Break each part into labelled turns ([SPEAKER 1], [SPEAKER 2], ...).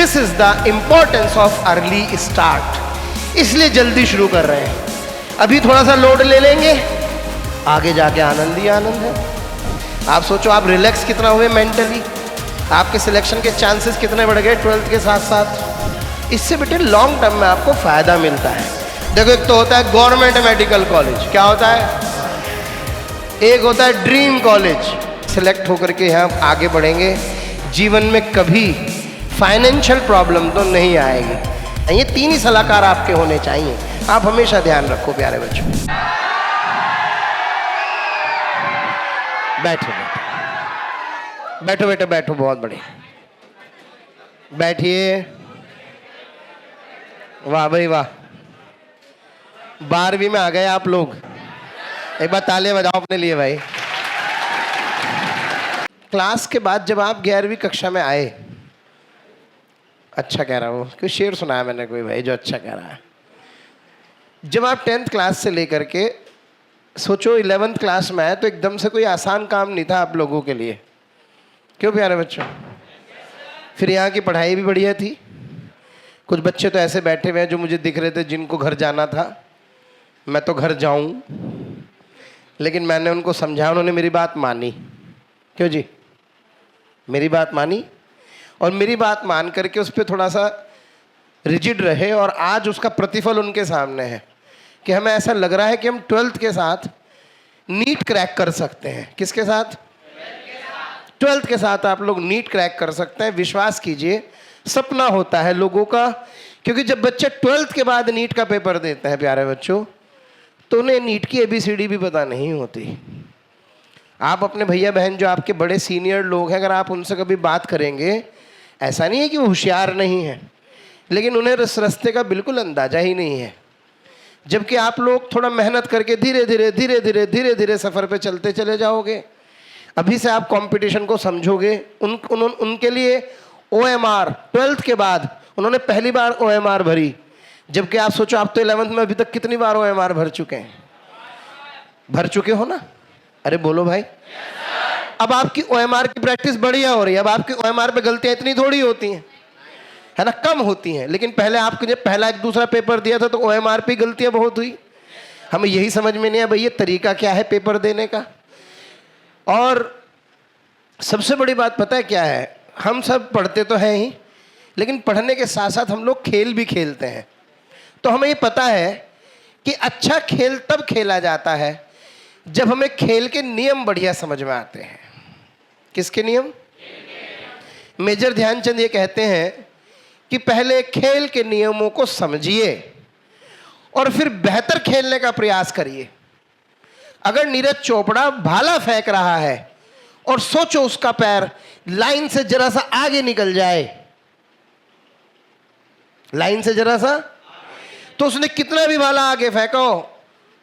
[SPEAKER 1] This is the importance of early start. इसलिए जल्दी शुरू कर रहे हैं। अभी थोड़ा सा लोड ले लेंगे, आगे जाके आनंद ही आनंद है। आप सोचो, आप रिलैक्स कितना हुए मेंटली, आपके सिलेक्शन के चांसेस कितने बढ़ गए 12th के साथ साथ। इससे बेटे लॉन्ग टर्म में आपको फायदा मिलता है। देखो, एक तो होता है गवर्नमेंट मेडिकल कॉलेज, क्या होता है, एक होता है ड्रीम कॉलेज। सिलेक्ट होकर के यहाँ आगे बढ़ेंगे, जीवन में कभी फाइनेंशियल प्रॉब्लम तो नहीं आएगी। ये 3 ही सलाहकार आपके होने चाहिए, आप हमेशा ध्यान रखो प्यारे बच्चों। बैठो बैठो बेटे, बैठो, बहुत बढ़िया, बैठिए। वाह भाई वाह, 12वीं में आ गए आप लोग। एक बार तालियां बजाओ अपने लिए भाई। क्लास के बाद जब आप 11वीं कक्षा में आए, अच्छा कह रहा हूँ, कोई शेर सुनाया मैंने कोई भाई जो अच्छा कह रहा है। जब आप 10th क्लास से लेकर के सोचो 11th क्लास में आए, तो एकदम से कोई आसान काम नहीं था आप लोगों के लिए, क्यों प्यारे बच्चों? फिर यहाँ की पढ़ाई भी बढ़िया थी। कुछ बच्चे तो ऐसे बैठे हुए हैं जो मुझे दिख रहे थे जिनको घर जाना था। मैं तो घर जाऊँ, लेकिन मैंने उनको समझाया, उन्होंने मेरी बात मानी। क्यों जी? मेरी बात मानी, और मेरी बात मान करके उस पर थोड़ा सा रिजिड रहे, और आज उसका प्रतिफल उनके सामने है कि हमें ऐसा लग रहा है कि हम 12th के साथ नीट क्रैक कर सकते हैं। किसके साथ? 12th के साथ आप लोग नीट क्रैक कर सकते हैं। विश्वास कीजिए, सपना होता है लोगों का, क्योंकि जब बच्चे 12th के बाद नीट का पेपर देते हैं प्यारे बच्चों, तो उन्हें नीट की ABCD भी पता नहीं होती। आप अपने भैया बहन जो आपके बड़े सीनियर लोग हैं, अगर आप उनसे कभी बात करेंगे, ऐसा नहीं है कि वो होशियार नहीं है, लेकिन उन्हें इस रास्ते का बिल्कुल अंदाजा ही नहीं है। जबकि आप लोग थोड़ा मेहनत करके धीरे धीरे सफ़र पे चलते चले जाओगे। अभी से आप कंपटीशन को समझोगे। उनके लिए OMR 12th के बाद उन्होंने पहली बार OMR भरी, जबकि आप सोचो, आप तो 11th में अभी तक कितनी बार OMR भर चुके हैं? भर चुके हो ना? अरे बोलो भाई। अब आपकी OMR की प्रैक्टिस बढ़िया हो रही है। अब आपकी OMR पे गलतियां इतनी थोड़ी होती हैं, है ना, कम होती हैं। लेकिन पहले आपने जब पहला एक दूसरा पेपर दिया था तो OMR पे गलतियां बहुत हुई। हमें यही समझ में नहीं है भाई, ये तरीका क्या है पेपर देने का। और सबसे बड़ी बात पता है क्या है? हम सब पढ़ते तो हैं ही, लेकिन पढ़ने के साथ साथ हम लोग खेल भी खेलते हैं। तो हमें ये पता है कि अच्छा खेल तब खेला जाता है जब हमें खेल के नियम बढ़िया समझ में आते हैं। किसके नियम? मेजर ध्यानचंद ये कहते हैं कि पहले खेल के नियमों को समझिए और फिर बेहतर खेलने का प्रयास करिए। अगर नीरज चोपड़ा भाला फेंक रहा है और सोचो उसका पैर लाइन से जरा सा आगे निकल जाए, लाइन से जरा सा, तो उसने कितना भी भाला आगे फेंको,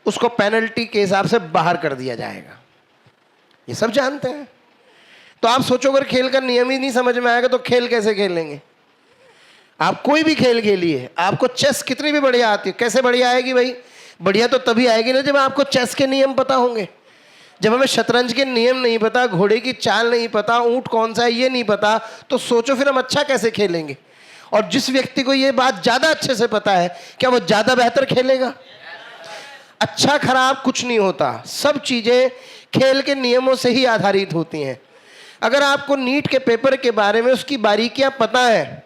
[SPEAKER 1] उसको पेनल्टी के हिसाब से बाहर कर दिया जाएगा। ये सब जानते हैं। तो आप सोचो, अगर खेल का नियम ही नहीं समझ में आएगा तो खेल कैसे खेलेंगे? आप कोई भी खेल खेलिए, आपको चेस कितनी भी बढ़िया आती है, कैसे बढ़िया आएगी भाई? बढ़िया तो तभी आएगी ना जब आपको चेस के नियम पता होंगे। जब हमें शतरंज के नियम नहीं पता, घोड़े की चाल नहीं पता, ऊंट कौन सा है ये नहीं पता, तो सोचो फिर हम अच्छा कैसे खेलेंगे? और जिस व्यक्ति को ये बात ज़्यादा अच्छे से पता है, क्या वो ज़्यादा बेहतर खेलेगा? अच्छा खराब कुछ नहीं होता, सब चीज़ें खेल के नियमों से ही आधारित होती हैं। अगर आपको नीट के पेपर के बारे में उसकी बारीकियां पता है,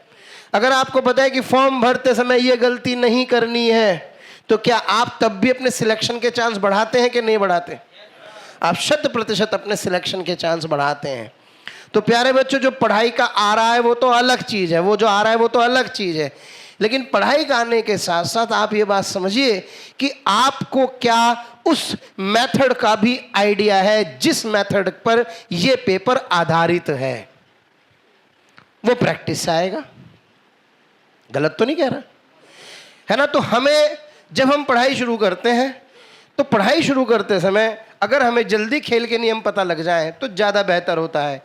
[SPEAKER 1] अगर आपको पता है कि फॉर्म भरते समय ये गलती नहीं करनी है, तो क्या आप तब भी अपने सिलेक्शन के चांस बढ़ाते हैं कि नहीं बढ़ाते? आप 100% अपने सिलेक्शन के चांस बढ़ाते हैं। तो प्यारे बच्चों, जो पढ़ाई का आ रहा है वो तो अलग चीज़ है, वो जो आ रहा है वो तो अलग चीज़ है, लेकिन पढ़ाई का आने के साथ साथ आप ये बात समझिए कि आपको क्या उस मेथड का भी आइडिया है जिस मेथड पर ये पेपर आधारित है। वो प्रैक्टिस से आएगा। गलत तो नहीं कह रहा, है ना? तो हमें जब हम पढ़ाई शुरू करते हैं, तो पढ़ाई शुरू करते समय अगर हमें जल्दी खेल के नियम पता लग जाए तो ज़्यादा बेहतर होता है।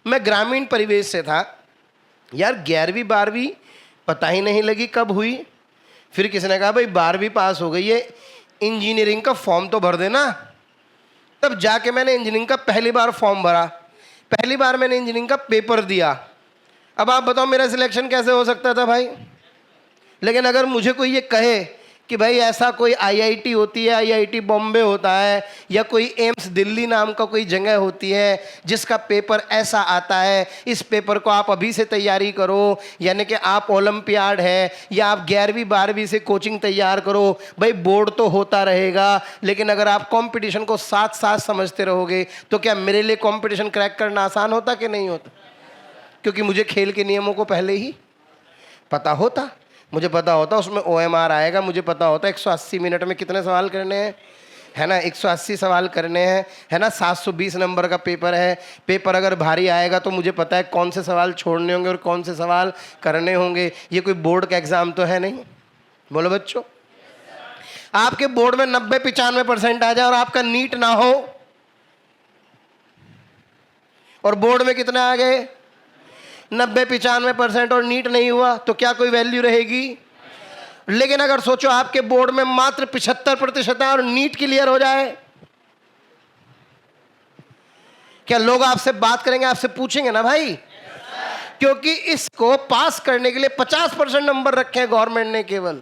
[SPEAKER 1] मैं ग्रामीण परिवेश से था यार, 11वीं 12वीं पता ही नहीं लगी कब हुई। फिर किसी ने कहा भाई 12वीं पास हो गई है, इंजीनियरिंग का फॉर्म तो भर देना। तब जाके मैंने इंजीनियरिंग का पहली बार फॉर्म भरा, पहली बार मैंने इंजीनियरिंग का पेपर दिया। अब आप बताओ मेरा सिलेक्शन कैसे हो सकता था भाई? लेकिन अगर मुझे कोई ये कहे कि भाई ऐसा कोई आईआईटी होती है, आईआईटी बॉम्बे होता है, या कोई एम्स दिल्ली नाम का कोई जगह होती है जिसका पेपर ऐसा आता है, इस पेपर को आप अभी से तैयारी करो, यानी कि आप ओलंपियाड है या आप 11वीं 12वीं से कोचिंग तैयार करो, भाई बोर्ड तो होता रहेगा, लेकिन अगर आप कंपटीशन को साथ साथ समझते रहोगे तो क्या मेरे लिए कंपटीशन क्रैक करना आसान होता कि नहीं होता? क्योंकि मुझे खेल के नियमों को पहले ही पता होता, मुझे पता होता उसमें OMR आएगा, मुझे पता होता 180 मिनट में कितने सवाल करने हैं, है ना, 180 सवाल करने हैं, है ना, 720 नंबर का पेपर है। पेपर अगर भारी आएगा तो मुझे पता है कौन से सवाल छोड़ने होंगे और कौन से सवाल करने होंगे। ये कोई बोर्ड का एग्जाम तो है नहीं। बोलो बच्चों, आपके बोर्ड में 90-95% आ जाए और आपका नीट ना हो, और बोर्ड में कितने आ गए 90-95% और नीट नहीं हुआ, तो क्या कोई वैल्यू रहेगी? लेकिन अगर सोचो आपके बोर्ड में मात्र 75% है और नीट क्लियर हो जाए, क्या लोग आपसे बात करेंगे, आपसे पूछेंगे ना भाई? क्योंकि इसको पास करने के लिए 50% नंबर रखे हैं गवर्नमेंट ने केवल।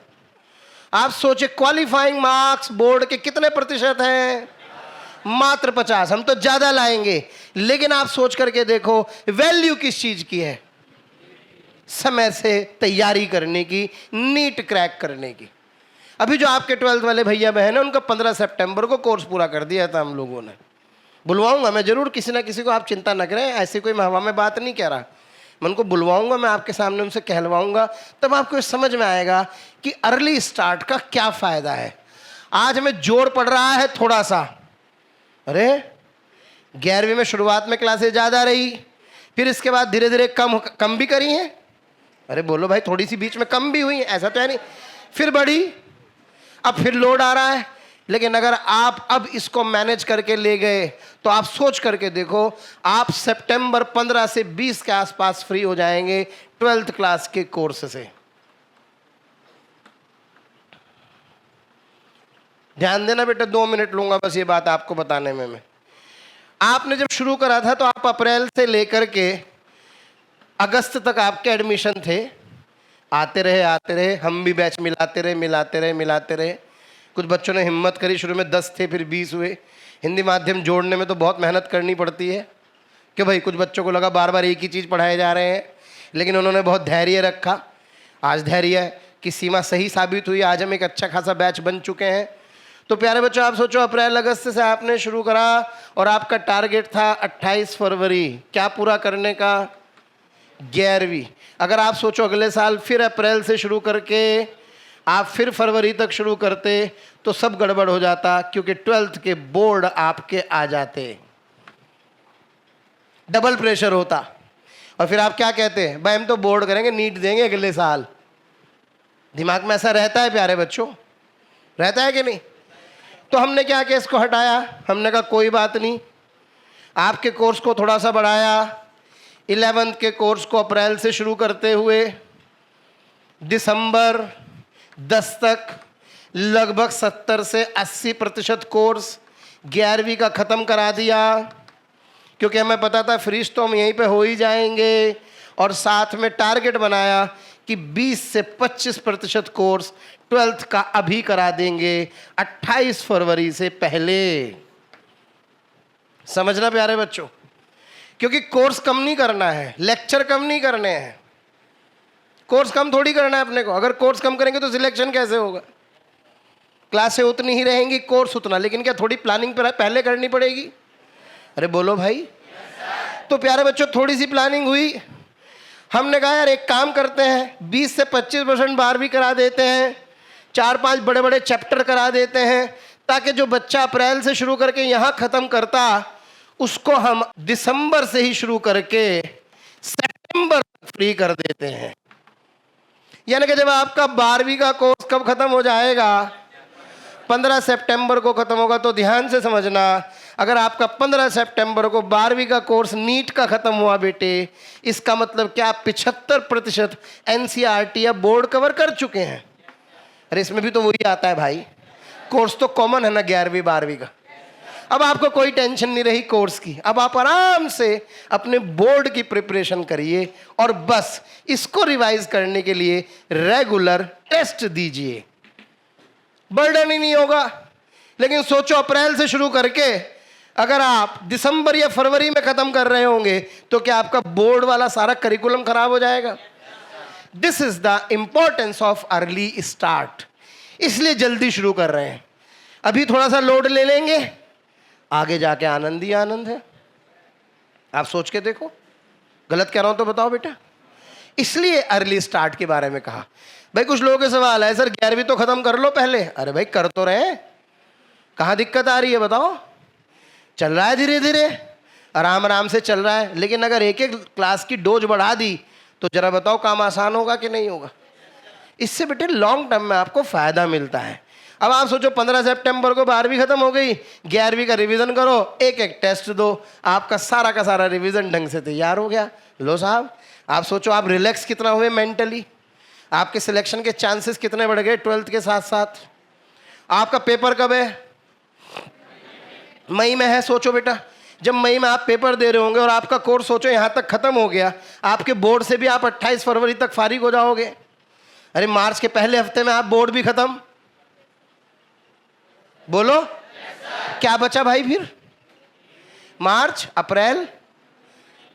[SPEAKER 1] आप सोचे क्वालिफाइंग मार्क्स बोर्ड के कितने प्रतिशत हैं? मात्र 50। हम तो ज्यादा लाएंगे, लेकिन आप सोच करके देखो वैल्यू किस चीज की है? समय से तैयारी करने की, नीट क्रैक करने की। अभी जो आपके 12th वाले भैया बहन है, उनका 15 सितंबर को कोर्स पूरा कर दिया था हम लोगों ने। बुलवाऊंगा मैं जरूर किसी ना किसी को, आप चिंता न करें, ऐसी कोई मैं हवा में बात नहीं कह रहा। मैं उनको बुलवाऊंगा, मैं आपके सामने उनसे कहलवाऊंगा, तब आपको समझ में आएगा कि अर्ली स्टार्ट का क्या फायदा है। आज हमें जोर पड़ रहा है थोड़ा सा, अरे 11वीं में शुरुआत में क्लासेस ज़्यादा रही, फिर इसके बाद धीरे धीरे कम भी करी हैं। अरे बोलो भाई, थोड़ी सी बीच में कम भी हुई, ऐसा तो है नहीं, फिर बढ़ी, अब फिर लोड आ रहा है। लेकिन अगर आप अब इसको मैनेज करके ले गए तो आप सोच करके देखो, आप सितंबर 15 से 20 के आसपास फ्री हो जाएंगे 12th क्लास के कोर्स से। ध्यान देना बेटा, 2 मिनट लूंगा बस ये बात आपको बताने में। मैं आपने जब शुरू करा था तो आप अप्रैल से लेकर के अगस्त तक आपके एडमिशन थे, आते रहे, हम भी बैच मिलाते रहे। कुछ बच्चों ने हिम्मत करी, शुरू में 10 थे, फिर 20 हुए। हिंदी माध्यम जोड़ने में तो बहुत मेहनत करनी पड़ती है कि भाई कुछ बच्चों को लगा बार बार एक ही चीज़ पढ़ाए जा रहे हैं, लेकिन उन्होंने बहुत धैर्य रखा। आज धैर्य की सीमा सही साबित हुई, आज हम एक अच्छा खासा बैच बन चुके हैं। तो प्यारे बच्चों, आप सोचो अप्रैल अगस्त से आपने शुरू करा और आपका टारगेट था 28 फरवरी क्या पूरा करने का? 11वीं। अगर आप सोचो अगले साल फिर अप्रैल से शुरू करके आप फिर फरवरी तक शुरू करते तो सब गड़बड़ हो जाता, क्योंकि 12th के बोर्ड आपके आ जाते, डबल प्रेशर होता। और फिर आप क्या कहते हैं, भाई हम तो बोर्ड करेंगे, नीट देंगे अगले साल। दिमाग में ऐसा रहता है प्यारे बच्चों, रहता है कि नहीं? तो हमने क्या किया, इसको हटाया। हमने कहा कोई बात नहीं, आपके कोर्स को थोड़ा सा बढ़ाया। 11th के कोर्स को अप्रैल से शुरू करते हुए दिसंबर 10 तक लगभग 70 से 80% कोर्स 11वीं का ख़त्म करा दिया, क्योंकि हमें पता था फ्रीज तो हम यहीं पे हो ही जाएंगे। और साथ में टारगेट बनाया कि 20 से 25% कोर्स 12th का अभी करा देंगे 28 फरवरी से पहले। समझना प्यारे बच्चों, क्योंकि कोर्स कम नहीं करना है, लेक्चर कम नहीं करने हैं। कोर्स कम थोड़ी करना है अपने को। अगर कोर्स कम करेंगे तो सिलेक्शन कैसे होगा? क्लासें उतनी ही रहेंगी, कोर्स उतना, लेकिन क्या थोड़ी प्लानिंग पहले करनी पड़ेगी? अरे बोलो भाई। तो प्यारे बच्चों, थोड़ी सी प्लानिंग हुई। हमने कहा यार एक काम करते हैं, 20 से 25% 12वीं करा देते हैं, 4-5 बड़े बड़े चैप्टर करा देते हैं, ताकि जो बच्चा अप्रैल से शुरू करके यहाँ ख़त्म करता उसको हम दिसंबर से ही शुरू करके सितंबर तक फ्री कर देते हैं। यानी कि जब आपका 12वीं का कोर्स कब खत्म हो जाएगा? 15 सितंबर को खत्म होगा। तो ध्यान से समझना, अगर आपका 15 सितंबर को 12वीं का कोर्स नीट का खत्म हुआ बेटे, इसका मतलब क्या आप 75% NCERT या बोर्ड कवर कर चुके हैं। अरे इसमें भी तो वही आता है भाई, कोर्स तो कॉमन है ना 11वीं 12वीं का। अब आपको कोई टेंशन नहीं रही कोर्स की, अब आप आराम से अपने बोर्ड की प्रिपरेशन करिए और बस इसको रिवाइज करने के लिए रेगुलर टेस्ट दीजिए, बर्डन ही नहीं होगा। लेकिन सोचो अप्रैल से शुरू करके अगर आप दिसंबर या फरवरी में खत्म कर रहे होंगे तो क्या आपका बोर्ड वाला सारा करिकुलम खराब हो जाएगा? This is the importance of early start. इसलिए जल्दी शुरू कर रहे हैं। अभी थोड़ा सा लोड ले लेंगे, आगे जाके आनंद ही आनंद है। आप सोच के देखो, गलत कह रहा हूं तो बताओ बेटा। इसलिए अर्ली स्टार्ट के बारे में कहा। भाई कुछ लोगों के सवाल है, सर 11वीं तो खत्म कर लो पहले। अरे भाई कर तो रहे, कहां दिक्कत आ रही है बताओ? चल रहा है धीरे धीरे, आराम आराम से चल रहा है। लेकिन अगर एक एक क्लास की डोज बढ़ा दी तो जरा बताओ काम आसान होगा कि नहीं होगा? इससे बेटे लॉन्ग टर्म में आपको फायदा मिलता है। अब आप सोचो 15 सितंबर को 12वीं खत्म हो गई, 11वीं का रिवीजन करो, एक एक टेस्ट दो, आपका सारा का सारा रिवीजन ढंग से तैयार हो गया। लो साहब, आप सोचो आप रिलैक्स कितना हुए मेंटली, आपके सिलेक्शन के चांसेस कितने बढ़ गए 12th के साथ साथ। आपका पेपर कब है? मई में है। सोचो बेटा, जब मई में आप पेपर दे रहे होंगे और आपका कोर्स सोचो यहाँ तक खत्म हो गया, आपके बोर्ड से भी आप 28 फरवरी तक फारिग हो जाओगे। अरे मार्च के पहले हफ्ते में आप बोर्ड भी खत्म। बोलो क्या बचा भाई फिर? मार्च अप्रैल,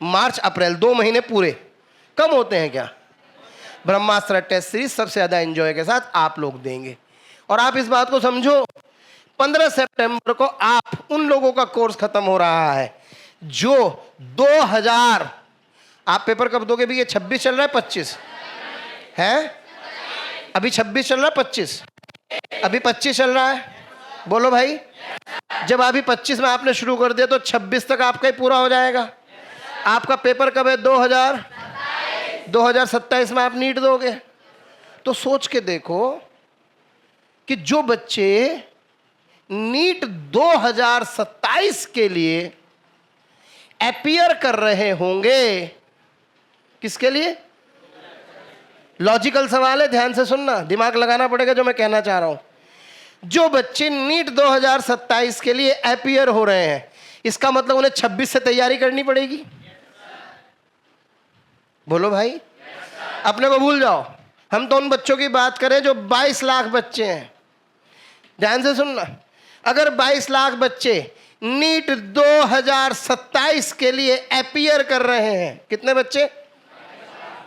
[SPEAKER 1] मार्च अप्रैल 2 महीने पूरे कम होते हैं क्या? ब्रह्मास्त्र टेस्ट सीरीज सबसे ज्यादा एंजॉय के साथ आप लोग देंगे। और आप इस बात को समझो, 15 सितंबर को आप उन लोगों का कोर्स खत्म हो रहा है जो 2000, आप पेपर कब दोगे भी? ये 26 चल रहा है 25 है, अभी 26 चल रहा है 25, अभी 25 चल रहा है। बोलो भाई, जब अभी 25 में आपने शुरू कर दिया तो 26 तक आपका ही पूरा हो जाएगा। आपका पेपर कब है? 2027 में आप नीट दोगे। तो सोच के देखो कि जो बच्चे नीट 2027 के लिए अपीयर कर रहे होंगे, किसके लिए? लॉजिकल सवाल है, ध्यान से सुनना, दिमाग लगाना पड़ेगा जो मैं कहना चाह रहा हूं। जो बच्चे नीट 2027 के लिए अपीयर हो रहे हैं, इसका मतलब उन्हें 26 से तैयारी करनी पड़ेगी। बोलो भाई, अपने को भूल जाओ, हम तो उन बच्चों की बात करें जो 22 लाख बच्चे हैं। ध्यान से सुनना, अगर 22 लाख बच्चे नीट 2027 के लिए अपीयर कर रहे हैं, कितने बच्चे?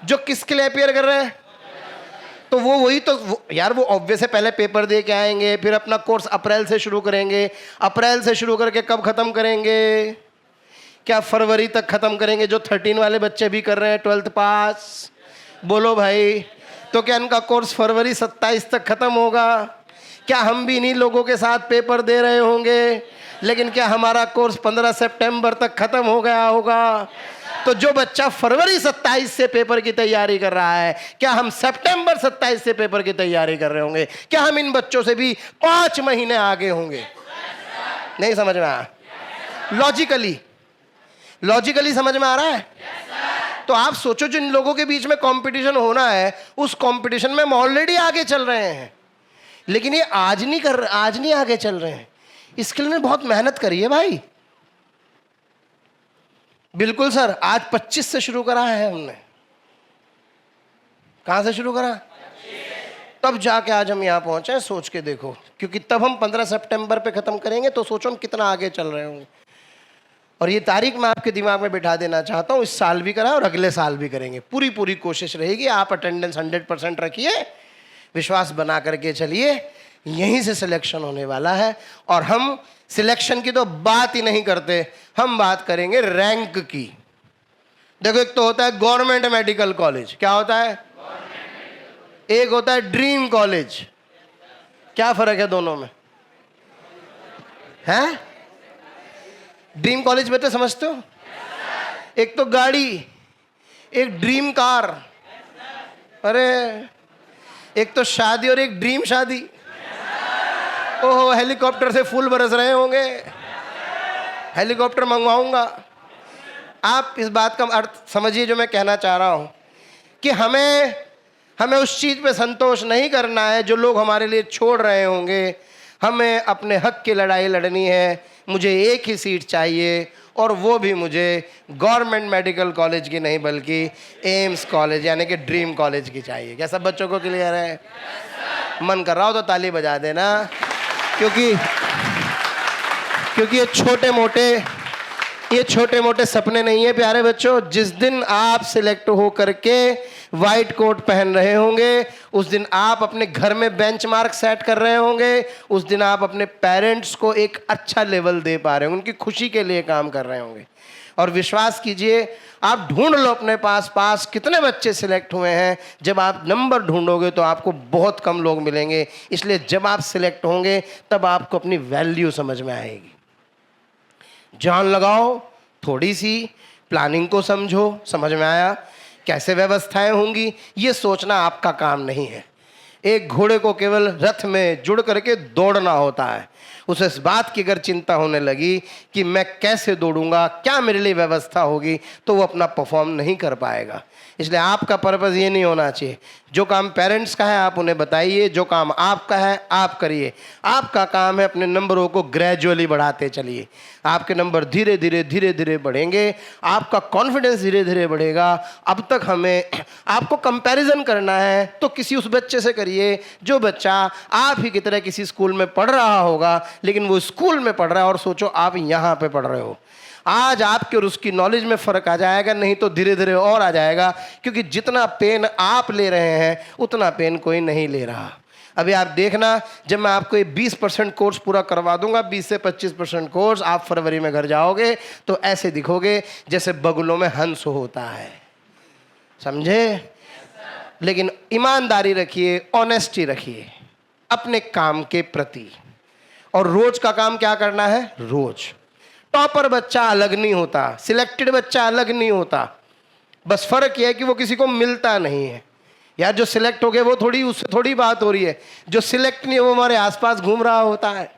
[SPEAKER 1] जो किसके लिए अपीयर कर रहे हैं? तो वो वही तो यार, वो ऑब्वियस है, पहले पेपर दे के आएंगे, फिर अपना कोर्स अप्रैल से शुरू करेंगे। अप्रैल से शुरू करके कब खत्म करेंगे? क्या फरवरी तक खत्म करेंगे, जो 13 वाले बच्चे भी कर रहे हैं 12th पास? बोलो भाई, तो क्या इनका कोर्स फरवरी 27 तक खत्म होगा? क्या हम भी इन्हीं लोगों के साथ पेपर दे रहे होंगे? लेकिन क्या हमारा कोर्स 15 सितंबर तक खत्म हो गया होगा? तो जो बच्चा फरवरी 27 से पेपर की तैयारी कर रहा है, क्या हम सितंबर 27 से पेपर की तैयारी कर रहे होंगे? क्या हम इन बच्चों से भी 5 महीने आगे होंगे? नहीं समझ में आया? लॉजिकली समझ में आ रहा है? तो आप सोचो, जिन लोगों के बीच में कंपटीशन होना है, उस कंपटीशन में हम ऑलरेडी आगे चल रहे हैं, लेकिन ये आज नहीं आगे चल रहे हैं। इसके लिए बहुत मेहनत करी है भाई। बिल्कुल सर, आज 25 से शुरू करा है हमने। कहां से शुरू करा? तब जाके आज हम यहां पहुंचे। सोच के देखो, क्योंकि तब हम 15 सितंबर पे खत्म करेंगे, तो सोचो हम कितना आगे चल रहे होंगे। और ये तारीख मैं आपके दिमाग में बिठा देना चाहता हूँ, इस साल भी करा और अगले साल भी करेंगे। पूरी कोशिश रहेगी। आप अटेंडेंस 100% रखिए, विश्वास बना करके चलिए, यहीं से सिलेक्शन होने वाला है। और हम सिलेक्शन की तो बात ही नहीं करते, हम बात करेंगे रैंक की। देखो, एक तो होता है गवर्नमेंट मेडिकल कॉलेज, क्या होता है? एक होता है ड्रीम कॉलेज। क्या फर्क है दोनों में? हैं? ड्रीम कॉलेज में तो समझते हो, एक तो गाड़ी, एक ड्रीम कार, अरे एक तो शादी और एक ड्रीम शादी। ओहो, हेलीकॉप्टर से फूल बरस रहे होंगे, हेलीकॉप्टर मंगवाऊंगा। आप इस बात का अर्थ समझिए जो मैं कहना चाह रहा हूं, कि हमें उस चीज पे संतोष नहीं करना है जो लोग हमारे लिए छोड़ रहे होंगे। हमें अपने हक की लड़ाई लड़नी है, मुझे एक ही सीट चाहिए, और वो भी मुझे गवर्नमेंट मेडिकल कॉलेज की नहीं बल्कि एम्स कॉलेज यानी कि ड्रीम कॉलेज की चाहिए। क्या सब बच्चों को क्लियर है? मन कर रहा हो तो ताली बजा देना, क्योंकि ये छोटे मोटे सपने नहीं है प्यारे बच्चों। जिस दिन आप सिलेक्ट हो करके वाइट कोट पहन रहे होंगे, उस दिन आप अपने घर में बेंचमार्क सेट कर रहे होंगे, उस दिन आप अपने पेरेंट्स को एक अच्छा लेवल दे पा रहे होंगे, उनकी खुशी के लिए काम कर रहे होंगे। और विश्वास कीजिए, आप ढूंढ लो अपने पास कितने बच्चे सिलेक्ट हुए हैं। जब आप नंबर ढूंढोगे तो आपको बहुत कम लोग मिलेंगे। इसलिए जब आप सिलेक्ट होंगे तब आपको अपनी वैल्यू समझ में आएगी। जान लगाओ, थोड़ी सी प्लानिंग को समझो, समझ में आया कैसे व्यवस्थाएं होंगी। ये सोचना आपका काम नहीं है। एक घोड़े को केवल रथ में जुड़ करके दौड़ना होता है। उसे इस बात की अगर चिंता होने लगी कि मैं कैसे दौड़ूंगा, क्या मेरे लिए व्यवस्था होगी, तो वो अपना परफॉर्म नहीं कर पाएगा। इसलिए आपका पर्पज़ ये नहीं होना चाहिए। जो काम पेरेंट्स का है आप उन्हें बताइए, जो काम आपका है आप करिए। आपका काम है अपने नंबरों को ग्रेजुअली बढ़ाते चलिए। आपके नंबर धीरे धीरे बढ़ेंगे, आपका कॉन्फिडेंस धीरे धीरे बढ़ेगा। अब तक हमें आपको कंपैरिजन करना है तो किसी उस बच्चे से करिए जो बच्चा आप ही की तरह किसी स्कूल में पढ़ रहा होगा, लेकिन वो स्कूल में पढ़ रहा है और सोचो आप यहाँ पे पढ़ रहे हो। आज आपके और उसकी नॉलेज में फ़र्क आ जाएगा, नहीं तो धीरे धीरे और आ जाएगा, क्योंकि जितना पेन आप ले रहे हैं उतना पेन कोई नहीं ले रहा। अभी आप देखना, जब मैं आपको ये 20% कोर्स पूरा करवा दूंगा, 20 से 25% कोर्स, आप फरवरी में घर जाओगे तो ऐसे दिखोगे जैसे बगुलों में हंस होता है। समझे? लेकिन ईमानदारी रखिए, ऑनेस्टी रखिए अपने काम के प्रति। और रोज का काम क्या करना है? रोज। टॉपर बच्चा अलग नहीं होता, सिलेक्टेड बच्चा अलग नहीं होता। बस फर्क यह है कि वो किसी को मिलता नहीं है। यार जो सिलेक्ट हो गए वो थोड़ी, उससे थोड़ी बात हो रही है। जो सिलेक्ट नहीं है वो हमारे आसपास घूम रहा होता है।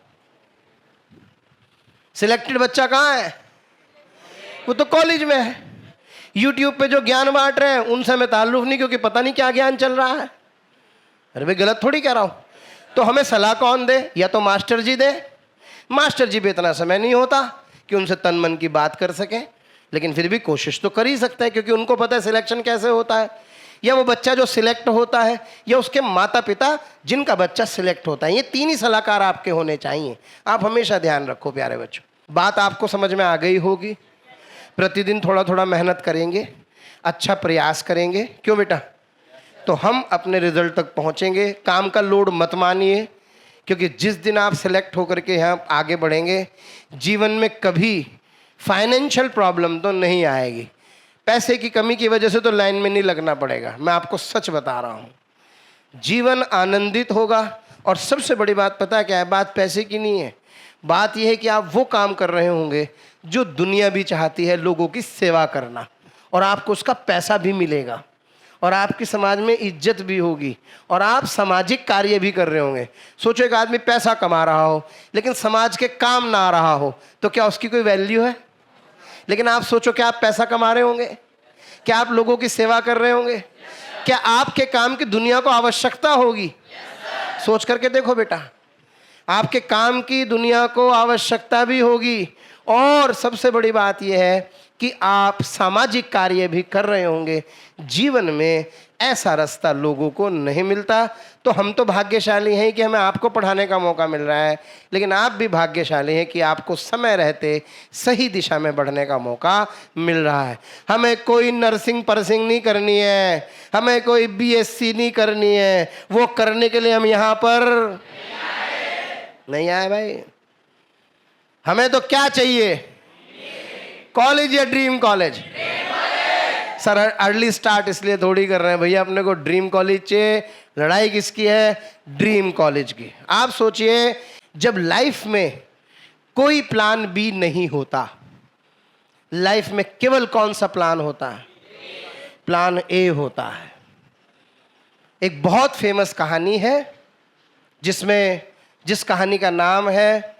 [SPEAKER 1] सिलेक्टेड बच्चा कहाँ है? वो तो कॉलेज में है। यूट्यूब पे जो ज्ञान बांट रहे हैं उनसे हमें ताल्लुक नहीं, क्योंकि पता नहीं क्या ज्ञान चल रहा है। अरे भाई गलत थोड़ी कह रहा हूं। तो हमें सलाह कौन दे? या तो मास्टर जी दे। मास्टर जी पे इतना समय नहीं होता कि उनसे तन मन की बात कर सकें, लेकिन फिर भी कोशिश तो कर ही सकता है, क्योंकि उनको पता है सिलेक्शन कैसे होता है। या वो बच्चा जो सिलेक्ट होता है, या उसके माता पिता जिनका बच्चा सिलेक्ट होता है। ये तीन ही सलाहकार आपके होने चाहिए। आप हमेशा ध्यान रखो प्यारे बच्चों। बात आपको समझ में आ गई होगी। प्रतिदिन थोड़ा थोड़ा मेहनत करेंगे, अच्छा प्रयास करेंगे, क्यों बेटा? तो हम अपने रिजल्ट तक पहुंचेंगे। काम का लोड मत मानिए, क्योंकि जिस दिन आप सिलेक्ट होकर के यहाँ आगे बढ़ेंगे, जीवन में कभी फाइनेंशियल प्रॉब्लम तो नहीं आएगी। पैसे की कमी की वजह से तो लाइन में नहीं लगना पड़ेगा, मैं आपको सच बता रहा हूँ। जीवन आनंदित होगा। और सबसे बड़ी बात पता क्या है? बात पैसे की नहीं है। बात यह है कि आप वो काम कर रहे होंगे जो दुनिया भी चाहती है, लोगों की सेवा करना, और आपको उसका पैसा भी मिलेगा, और आपकी समाज में इज्जत भी होगी, और आप सामाजिक कार्य भी कर रहे होंगे। सोचो एक आदमी पैसा कमा रहा हो लेकिन समाज के काम ना आ रहा हो, तो क्या उसकी कोई वैल्यू है? लेकिन आप सोचो, क्या आप पैसा कमा रहे होंगे? क्या आप लोगों की सेवा कर रहे होंगे? क्या आपके काम की दुनिया को आवश्यकता होगी? सोच करके देखो बेटा, आपके काम की दुनिया को आवश्यकता भी होगी। और सबसे बड़ी बात यह है कि आप सामाजिक कार्य भी कर रहे होंगे। जीवन में ऐसा रास्ता लोगों को नहीं मिलता। तो हम तो भाग्यशाली हैं कि हमें आपको पढ़ाने का मौका मिल रहा है, लेकिन आप भी भाग्यशाली हैं कि आपको समय रहते सही दिशा में बढ़ने का मौका मिल रहा है। हमें कोई नर्सिंग परसिंग नहीं करनी है, हमें कोई बीएससी नहीं करनी है। वो करने के लिए हम यहाँ पर नहीं आए भाई। हमें तो क्या चाहिए? कॉलेज या dream college? Sir early start इसलिए थोड़ी कर रहे हैं भैया, अपने को ड्रीम कॉलेज चाहिए। लड़ाई किसकी है? ड्रीम कॉलेज की। आप सोचिए, जब लाइफ में कोई प्लान बी नहीं होता, लाइफ में केवल कौन सा प्लान होता है? प्लान ए होता है। एक बहुत फेमस कहानी है जिस कहानी का नाम है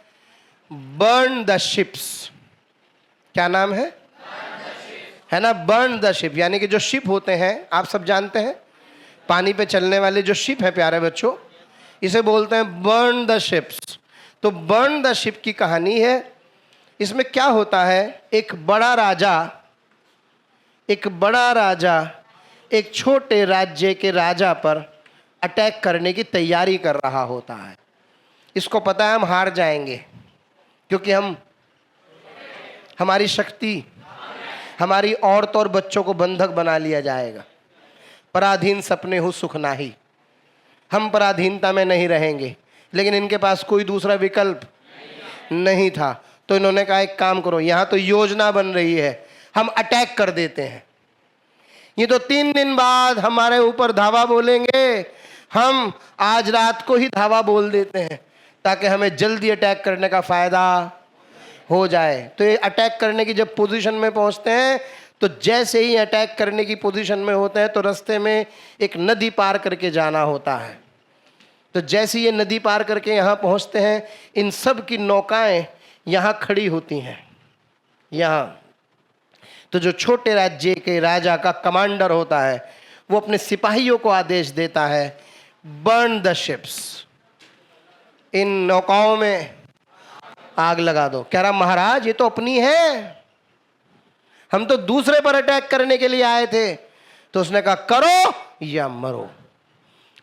[SPEAKER 1] बर्न द शिप्स। क्या नाम है? ना, बर्न द शिप। यानी कि जो शिप होते हैं आप सब जानते हैं, पानी पे चलने वाले जो शिप है प्यारे बच्चों, इसे बोलते हैं बर्न द शिप्स। तो बर्न द शिप की कहानी है इसमें क्या होता है, एक बड़ा राजा एक छोटे राज्य के राजा पर अटैक करने की तैयारी कर रहा होता है। इसको पता है हम हार जाएंगे, क्योंकि हमारी शक्ति, हमारी औरत और बच्चों को बंधक बना लिया जाएगा। पराधीन सपने हो सुख नाही, हम पराधीनता में नहीं रहेंगे। लेकिन इनके पास कोई दूसरा विकल्प नहीं था, तो इन्होंने कहा एक काम करो, यहाँ तो योजना बन रही है, हम अटैक कर देते हैं। ये तो 3 दिन बाद हमारे ऊपर धावा बोलेंगे, हम आज रात को ही धावा बोल देते हैं ताकि हमें जल्दी अटैक करने का फायदा हो जाए। तो ये अटैक करने की जब पोजीशन में पहुंचते हैं, तो जैसे ही अटैक करने की पोजीशन में होते हैं तो रास्ते में एक नदी पार करके जाना होता है। तो जैसे ये नदी पार करके यहाँ पहुँचते हैं, इन सब की नौकाएं यहाँ खड़ी होती हैं। यहाँ तो जो छोटे राज्य के राजा का कमांडर होता है, वो अपने सिपाहियों को आदेश देता है, बर्न द शिप्स, इन नौकाओं में आग लगा दो। कह रहा महाराज ये तो अपनी है, हम तो दूसरे पर अटैक करने के लिए आए थे। तो उसने कहा करो या मरो,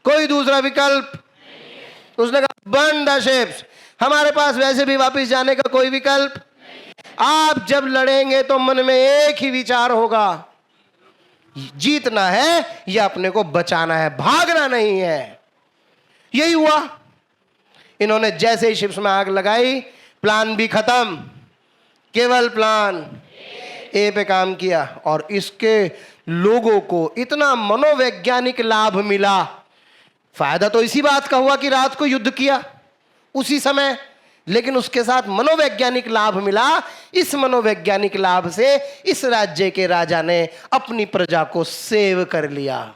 [SPEAKER 1] कोई दूसरा विकल्प। उसने कहा बर्न द शिप्स, हमारे पास वैसे भी वापस जाने का कोई विकल्प। आप जब लड़ेंगे तो मन में एक ही विचार होगा, जीतना है या अपने को बचाना है, भागना नहीं है। यही हुआ। इन्होंने जैसे ही शिप्स में आग लगाई, प्लान भी खत्म, केवल प्लान ए पे काम किया। और इसके लोगों को इतना मनोवैज्ञानिक लाभ मिला। फायदा तो इसी बात का हुआ कि रात को युद्ध किया उसी समय, लेकिन उसके साथ मनोवैज्ञानिक लाभ मिला। इस मनोवैज्ञानिक लाभ से इस राज्य के राजा ने अपनी प्रजा को सेव कर लिया।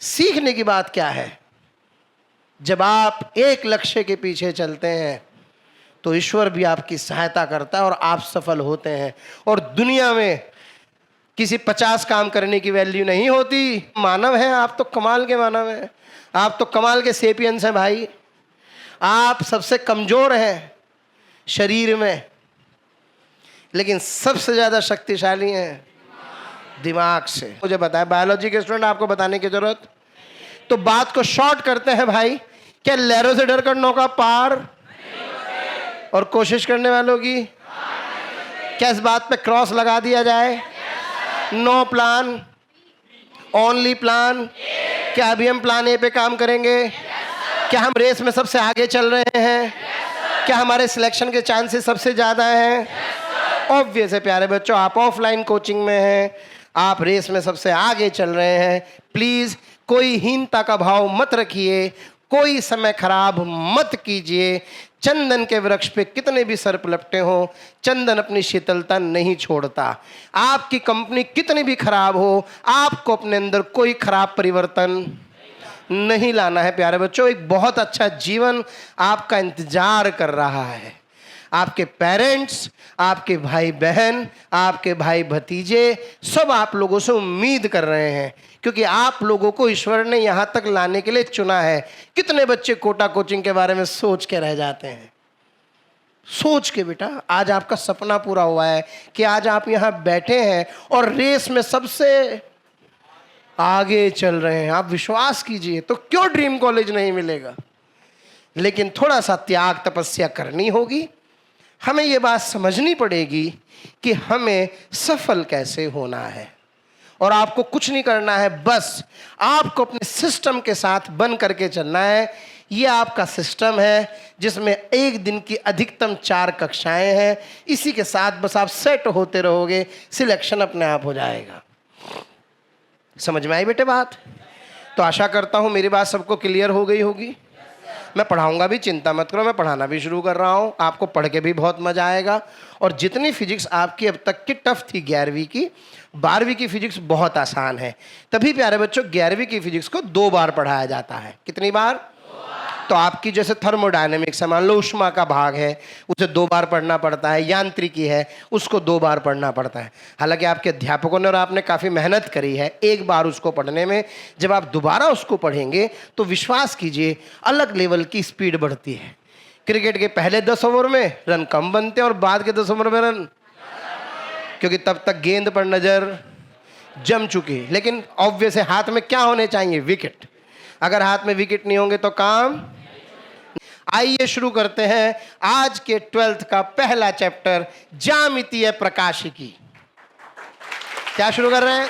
[SPEAKER 1] सीखने की बात क्या है, जब आप एक लक्ष्य के पीछे चलते हैं तो ईश्वर भी आपकी सहायता करता है और आप सफल होते हैं। और दुनिया में किसी 50 काम करने की वैल्यू नहीं होती। मानव हैं आप, तो कमाल के मानव हैं, आप तो कमाल के सेपियंस हैं भाई। आप सबसे कमजोर हैं शरीर में, लेकिन सबसे ज्यादा शक्तिशाली हैं दिमाग से। मुझे बताया बायोलॉजी के स्टूडेंट, आपको बताने की जरूरत। तो बात को शॉर्ट करते हैं भाई, क्या लहरों से डरकर नौका पार, और कोशिश करने वालों की क्या इस बात पे क्रॉस लगा दिया जाए? No plan only plan. क्या अभी हम प्लान ए पे काम करेंगे? क्या हम रेस में सबसे आगे चल रहे हैं? क्या हमारे सिलेक्शन के चांसेस सबसे ज़्यादा हैं? ऑब्वियस है प्यारे बच्चों, आप ऑफलाइन कोचिंग में हैं, आप रेस में सबसे आगे चल रहे हैं। प्लीज़ कोई हीनता का भाव मत रखिए, कोई समय खराब मत कीजिए। चंदन के वृक्ष पे कितने भी सर पलपटे हों, चंदन अपनी शीतलता नहीं छोड़ता। आपकी कंपनी कितनी भी खराब हो, आपको अपने अंदर कोई खराब परिवर्तन नहीं लाना है प्यारे बच्चों। एक बहुत अच्छा जीवन आपका इंतजार कर रहा है। आपके पेरेंट्स, आपके भाई बहन, आपके भाई भतीजे सब आप लोगों से उम्मीद कर रहे हैं, क्योंकि आप लोगों को ईश्वर ने यहाँ तक लाने के लिए चुना है। कितने बच्चे कोटा कोचिंग के बारे में सोच के रह जाते हैं, सोच के बेटा आज आपका सपना पूरा हुआ है कि आज आप यहाँ बैठे हैं और रेस में सबसे आगे चल रहे हैं। आप विश्वास कीजिए, तो क्यों ड्रीम कॉलेज नहीं मिलेगा? लेकिन थोड़ा सा त्याग तपस्या करनी होगी। हमें ये बात समझनी पड़ेगी कि हमें सफल कैसे होना है, और आपको कुछ नहीं करना है, बस आपको अपने सिस्टम के साथ बन करके चलना है। ये आपका सिस्टम है जिसमें एक दिन की अधिकतम 4 कक्षाएं हैं। इसी के साथ बस आप सेट होते रहोगे, सिलेक्शन अपने आप हो जाएगा। समझ में आई बेटे बात? तो आशा करता हूँ मेरी बात सबको क्लियर हो गई होगी। मैं पढ़ाऊंगा भी, चिंता मत करो, मैं पढ़ाना भी शुरू कर रहा हूँ। आपको पढ़ के भी बहुत मज़ा आएगा। और जितनी फिजिक्स आपकी अब तक की टफ थी 11वीं की, 12वीं की फिजिक्स बहुत आसान है। तभी प्यारे बच्चों 11वीं की फिजिक्स को 2 बार पढ़ाया जाता है। कितनी बार? तो आपकी जैसे थर्मोडायनेमिक्स है, मान लो ऊष्मा का भाग है, उसे 2 बार पढ़ना पड़ता है। यांत्रिकी है, उसको 2 बार पढ़ना पड़ता है। हालांकि आपके अध्यापकों ने और आपने काफ़ी मेहनत करी है एक बार उसको पढ़ने में। जब आप दोबारा उसको पढ़ेंगे तो विश्वास कीजिए अलग लेवल की स्पीड बढ़ती है, क्रिकेट के पहले 10 ओवर में रन कम बनते हैं और बाद के 10 ओवर में रन, क्योंकि तब तक गेंद पर नजर जम चुकी। लेकिन ऑब्वियस है हाथ में क्या होने चाहिए? विकेट। अगर हाथ में विकेट नहीं होंगे तो काम। आइए शुरू करते हैं आज के 12th का पहला चैप्टर, ज्यामितीय प्रकाशिकी। क्या शुरू कर रहे हैं?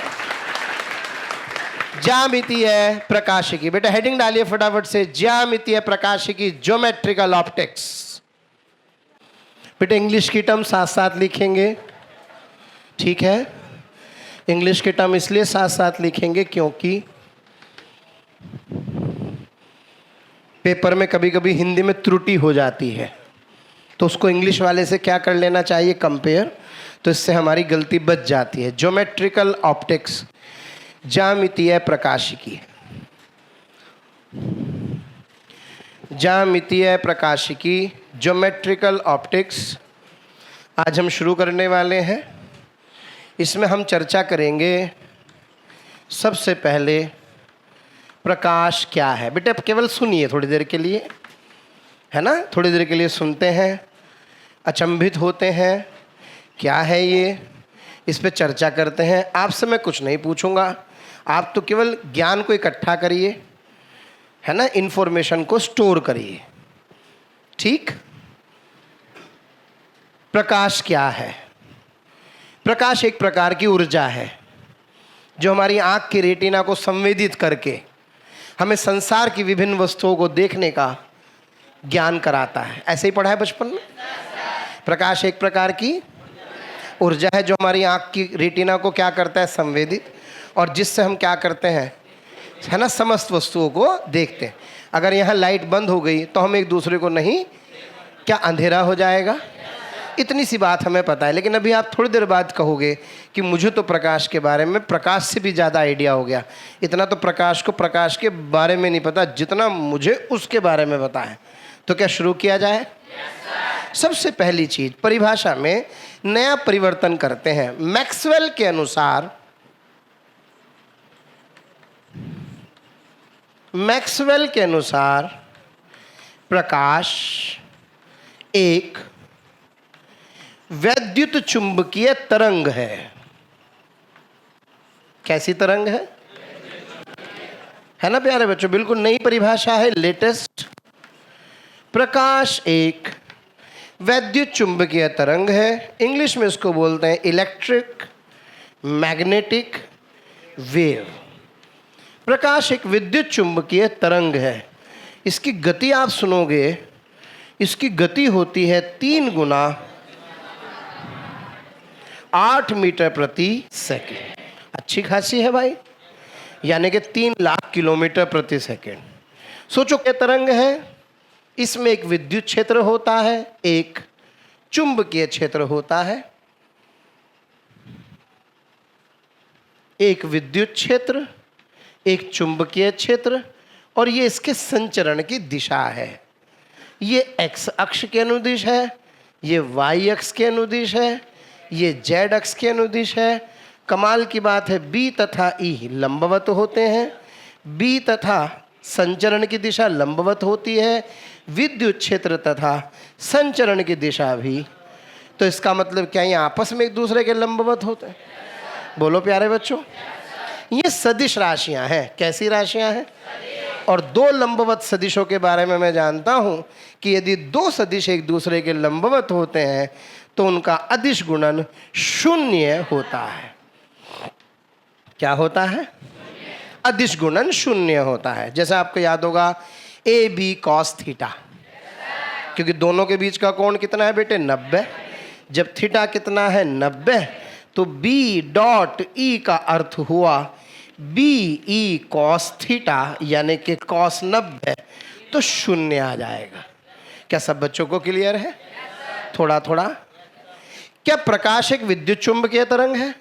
[SPEAKER 1] ज्यामितीय प्रकाशिकी। बेटा हेडिंग डालिए फटाफट से, ज्यामितीय प्रकाशिकी, ज्योमेट्रिकल ऑप्टिक्स। बेटा इंग्लिश की टर्म साथ साथ लिखेंगे, ठीक है? इंग्लिश के टर्म इसलिए साथ साथ लिखेंगे क्योंकि पेपर में कभी कभी हिंदी में त्रुटि हो जाती है, तो उसको इंग्लिश वाले से क्या कर लेना चाहिए? कंपेयर। तो इससे हमारी गलती बच जाती है। ज्योमेट्रिकल ऑप्टिक्स, ज्यामितीय प्रकाशिकी। ज्यामितीय प्रकाशिकी, ज्योमेट्रिकल ऑप्टिक्स आज हम शुरू करने वाले हैं। इसमें हम चर्चा करेंगे सबसे पहले प्रकाश क्या है। बेटे आप केवल सुनिए थोड़ी देर के लिए, है ना? थोड़ी देर के लिए सुनते हैं, अचंभित होते हैं, क्या है ये, इस पे चर्चा करते हैं। आपसे मैं कुछ नहीं पूछूंगा, आप तो केवल ज्ञान को इकट्ठा करिए, है ना? इंफॉर्मेशन को स्टोर करिए, ठीक? प्रकाश क्या है? प्रकाश एक प्रकार की ऊर्जा है जो हमारी आँख की रेटिना को संवेदित करके हमें संसार की विभिन्न वस्तुओं को देखने का ज्ञान कराता है। ऐसे ही पढ़ा है बचपन में। प्रकाश एक प्रकार की ऊर्जा है जो हमारी आँख की रेटिना को क्या करता है? संवेदित, और जिससे हम क्या करते हैं, है ना, समस्त वस्तुओं को देखते हैं। अगर यहाँ लाइट बंद हो गई तो हम एक दूसरे को नहीं, क्या अंधेरा हो जाएगा? इतनी सी बात हमें पता है। लेकिन अभी आप थोड़ी देर बाद कहोगे कि मुझे तो प्रकाश के बारे में प्रकाश से भी ज़्यादा आइडिया हो गया, इतना तो प्रकाश को प्रकाश के बारे में नहीं पता जितना मुझे उसके बारे में पता है। तो क्या शुरू किया जाए? सबसे पहली चीज, परिभाषा में नया परिवर्तन करते हैं। मैक्सवेल के अनुसार, मैक्सवेल के अनुसार प्रकाश एक वैद्युत चुंबकीय तरंग है। कैसी तरंग है ना प्यारे बच्चों? बिल्कुल नई परिभाषा है, लेटेस्ट। प्रकाश एक वैद्युत चुंबकीय तरंग है। इंग्लिश में इसको बोलते हैं इलेक्ट्रिक मैग्नेटिक वेव। प्रकाश एक विद्युत चुंबकीय तरंग है। इसकी गति आप सुनोगे, इसकी गति होती है 3 गुना 8 मीटर प्रति सेकंड। अच्छी खासी है भाई, यानी कि 3 लाख किलोमीटर प्रति सेकंड। सोचो क्या तरंग है, इसमें एक विद्युत क्षेत्र होता है, एक चुंबकीय क्षेत्र होता है। एक विद्युत क्षेत्र, एक चुंबकीय क्षेत्र, और ये इसके संचरण की दिशा है। ये एक्स अक्ष के अनुदिश है, ये वाई अक्ष के अनुदिश है, ये जेड अक्ष के अनुदिश है। कमाल की बात है, बी तथा ई लंबवत होते हैं। बी तथा संचरण की दिशा लंबवत होती है, विद्युत क्षेत्र तथा संचरण की दिशा भी। तो इसका मतलब क्या ये आपस में एक दूसरे के लंबवत होते हैं? बोलो प्यारे बच्चों। ये सदिश राशियां हैं। कैसी राशियां हैं? और 2 लंबवत सदिशों के बारे में मैं जानता हूं कि यदि 2 सदिश एक दूसरे के लंबवत होते हैं तो उनका अदिश गुणन 0 होता है। क्या होता है? अदिश गुणन 0 होता है। जैसे आपको याद होगा ए बी कॉस थीटा, क्योंकि दोनों के बीच का कोण कितना है बेटे? 90। जब थीटा कितना है? 90, तो बी डॉट ई का अर्थ हुआ बी ई कॉस थीटा, यानी कि कॉस 90, तो 0 आ जाएगा। क्या सब बच्चों को क्लियर है? थोड़ा थोड़ा। क्या प्रकाश एक विद्युत चुंबकीय तरंग है?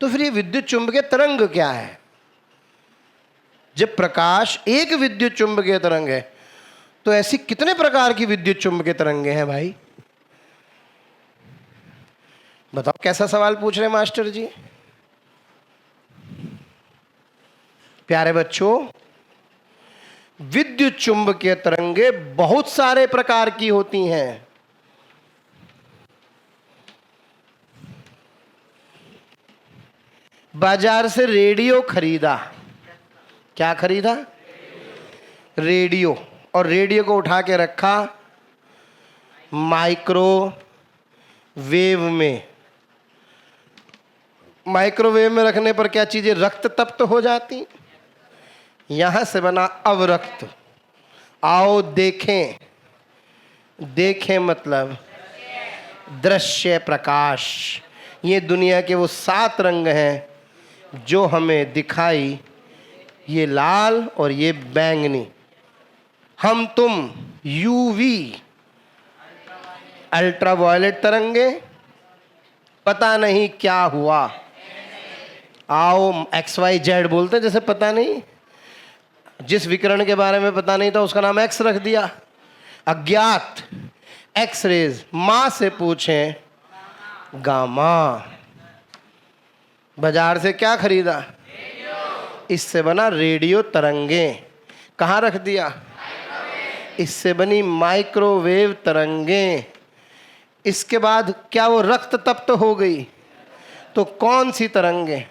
[SPEAKER 1] तो फिर ये विद्युत चुंबकीय तरंग क्या है? जब प्रकाश एक विद्युत चुंबकीय तरंग है तो ऐसी कितने प्रकार की विद्युत चुंबकीय तरंगे हैं भाई? बताओ कैसा सवाल पूछ रहे हैं मास्टर जी? प्यारे बच्चों, विद्युत चुंबकीय तरंगे बहुत सारे प्रकार की होती हैं। बाजार से रेडियो खरीदा, क्या खरीदा? रेडियो। और रेडियो को उठा के रखा माइक्रोवेव में। माइक्रोवेव में रखने पर क्या चीजें रक्त तप्त हो जाती? यहां से बना अवरक्त। आओ देखें। देखें मतलब दृश्य प्रकाश। ये दुनिया के वो 7 रंग हैं जो हमें दिखाई, ये लाल और ये बैंगनी। हम तुम यूवी अल्ट्रावायलेट तरंगे, पता नहीं क्या हुआ। आओ XYZ बोलते हैं, जैसे पता नहीं, जिस विकिरण के बारे में पता नहीं था उसका नाम एक्स रख दिया। अज्ञात एक्सरेज। मां से पूछें गामा। बाजार से क्या खरीदा? इससे बना रेडियो तरंगे। कहाँ रख दिया? इससे बनी माइक्रोवेव तरंगे। इसके बाद क्या वो रक्त तप्त हो गई? तो कौन सी तरंगे?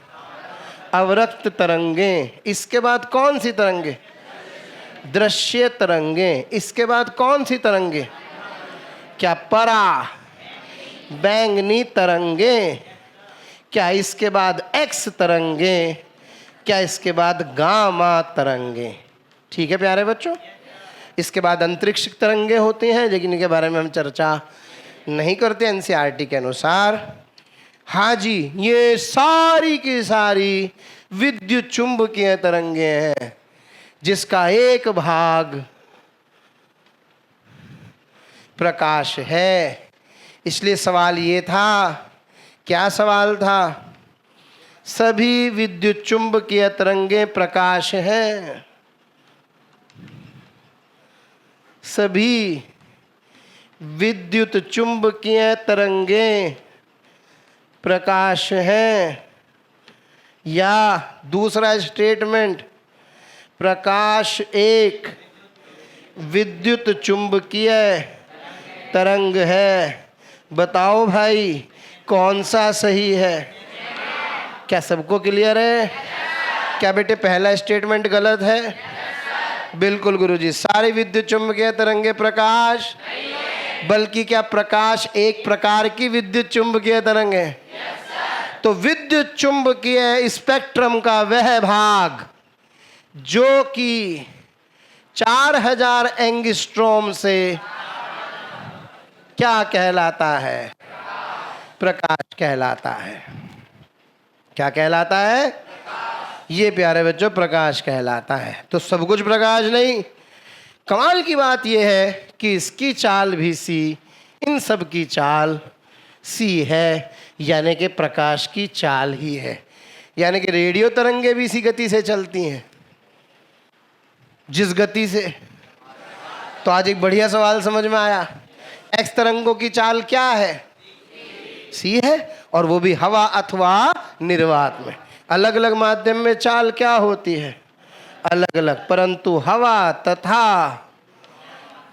[SPEAKER 1] अवरक्त तरंगे। इसके बाद कौन सी तरंगे? दृश्य तरंगे। इसके बाद कौन सी तरंगे? क्या परा बैंगनी तरंगे? क्या इसके बाद एक्स तरंगे? क्या इसके बाद गामा तरंगे? ठीक है प्यारे बच्चों। इसके बाद अंतरिक्ष तरंगे होती हैं, लेकिन इनके बारे में हम चर्चा नहीं करते एनसीईआरटी के अनुसार। हाँ जी, ये सारी की सारी विद्युत चुंबकीय तरंगे हैं, जिसका एक भाग प्रकाश है। इसलिए सवाल ये था, क्या सवाल था? सभी विद्युत चुंबकीय तरंगे प्रकाश हैं। सभी विद्युत चुंबकीय तरंगे प्रकाश हैं। या दूसरा स्टेटमेंट, प्रकाश एक विद्युत चुंबकीय तरंग है। बताओ भाई कौन सा सही है? क्या सबको क्लियर है? क्या बेटे पहला स्टेटमेंट गलत है? बिल्कुल गुरुजी। सारी विद्युत चुंबकीय तरंगे प्रकाश, बल्कि क्या प्रकाश एक प्रकार की विद्युत चुंबकीय तरंग है? तो विद्युत चुंबकीय स्पेक्ट्रम का वह भाग जो कि 4000 एंगस्ट्रॉम से क्या कहलाता है? प्रकाश कहलाता है। क्या कहलाता है? ये प्यारे बच्चों प्रकाश कहलाता है। तो सब कुछ प्रकाश नहीं। कमाल की बात यह है कि इसकी चाल भी सी, इन सब की चाल सी है, यानी कि प्रकाश की चाल ही है। यानी कि रेडियो तरंगे भी इसी गति से चलती हैं, जिस गति से। तो आज एक बढ़िया सवाल समझ में आया। एक्स तरंगों की चाल क्या है? सी है, और वो भी हवा अथवा निर्वात में। अलग अलग माध्यम में चाल क्या होती है? अलग अलग, परंतु हवा तथा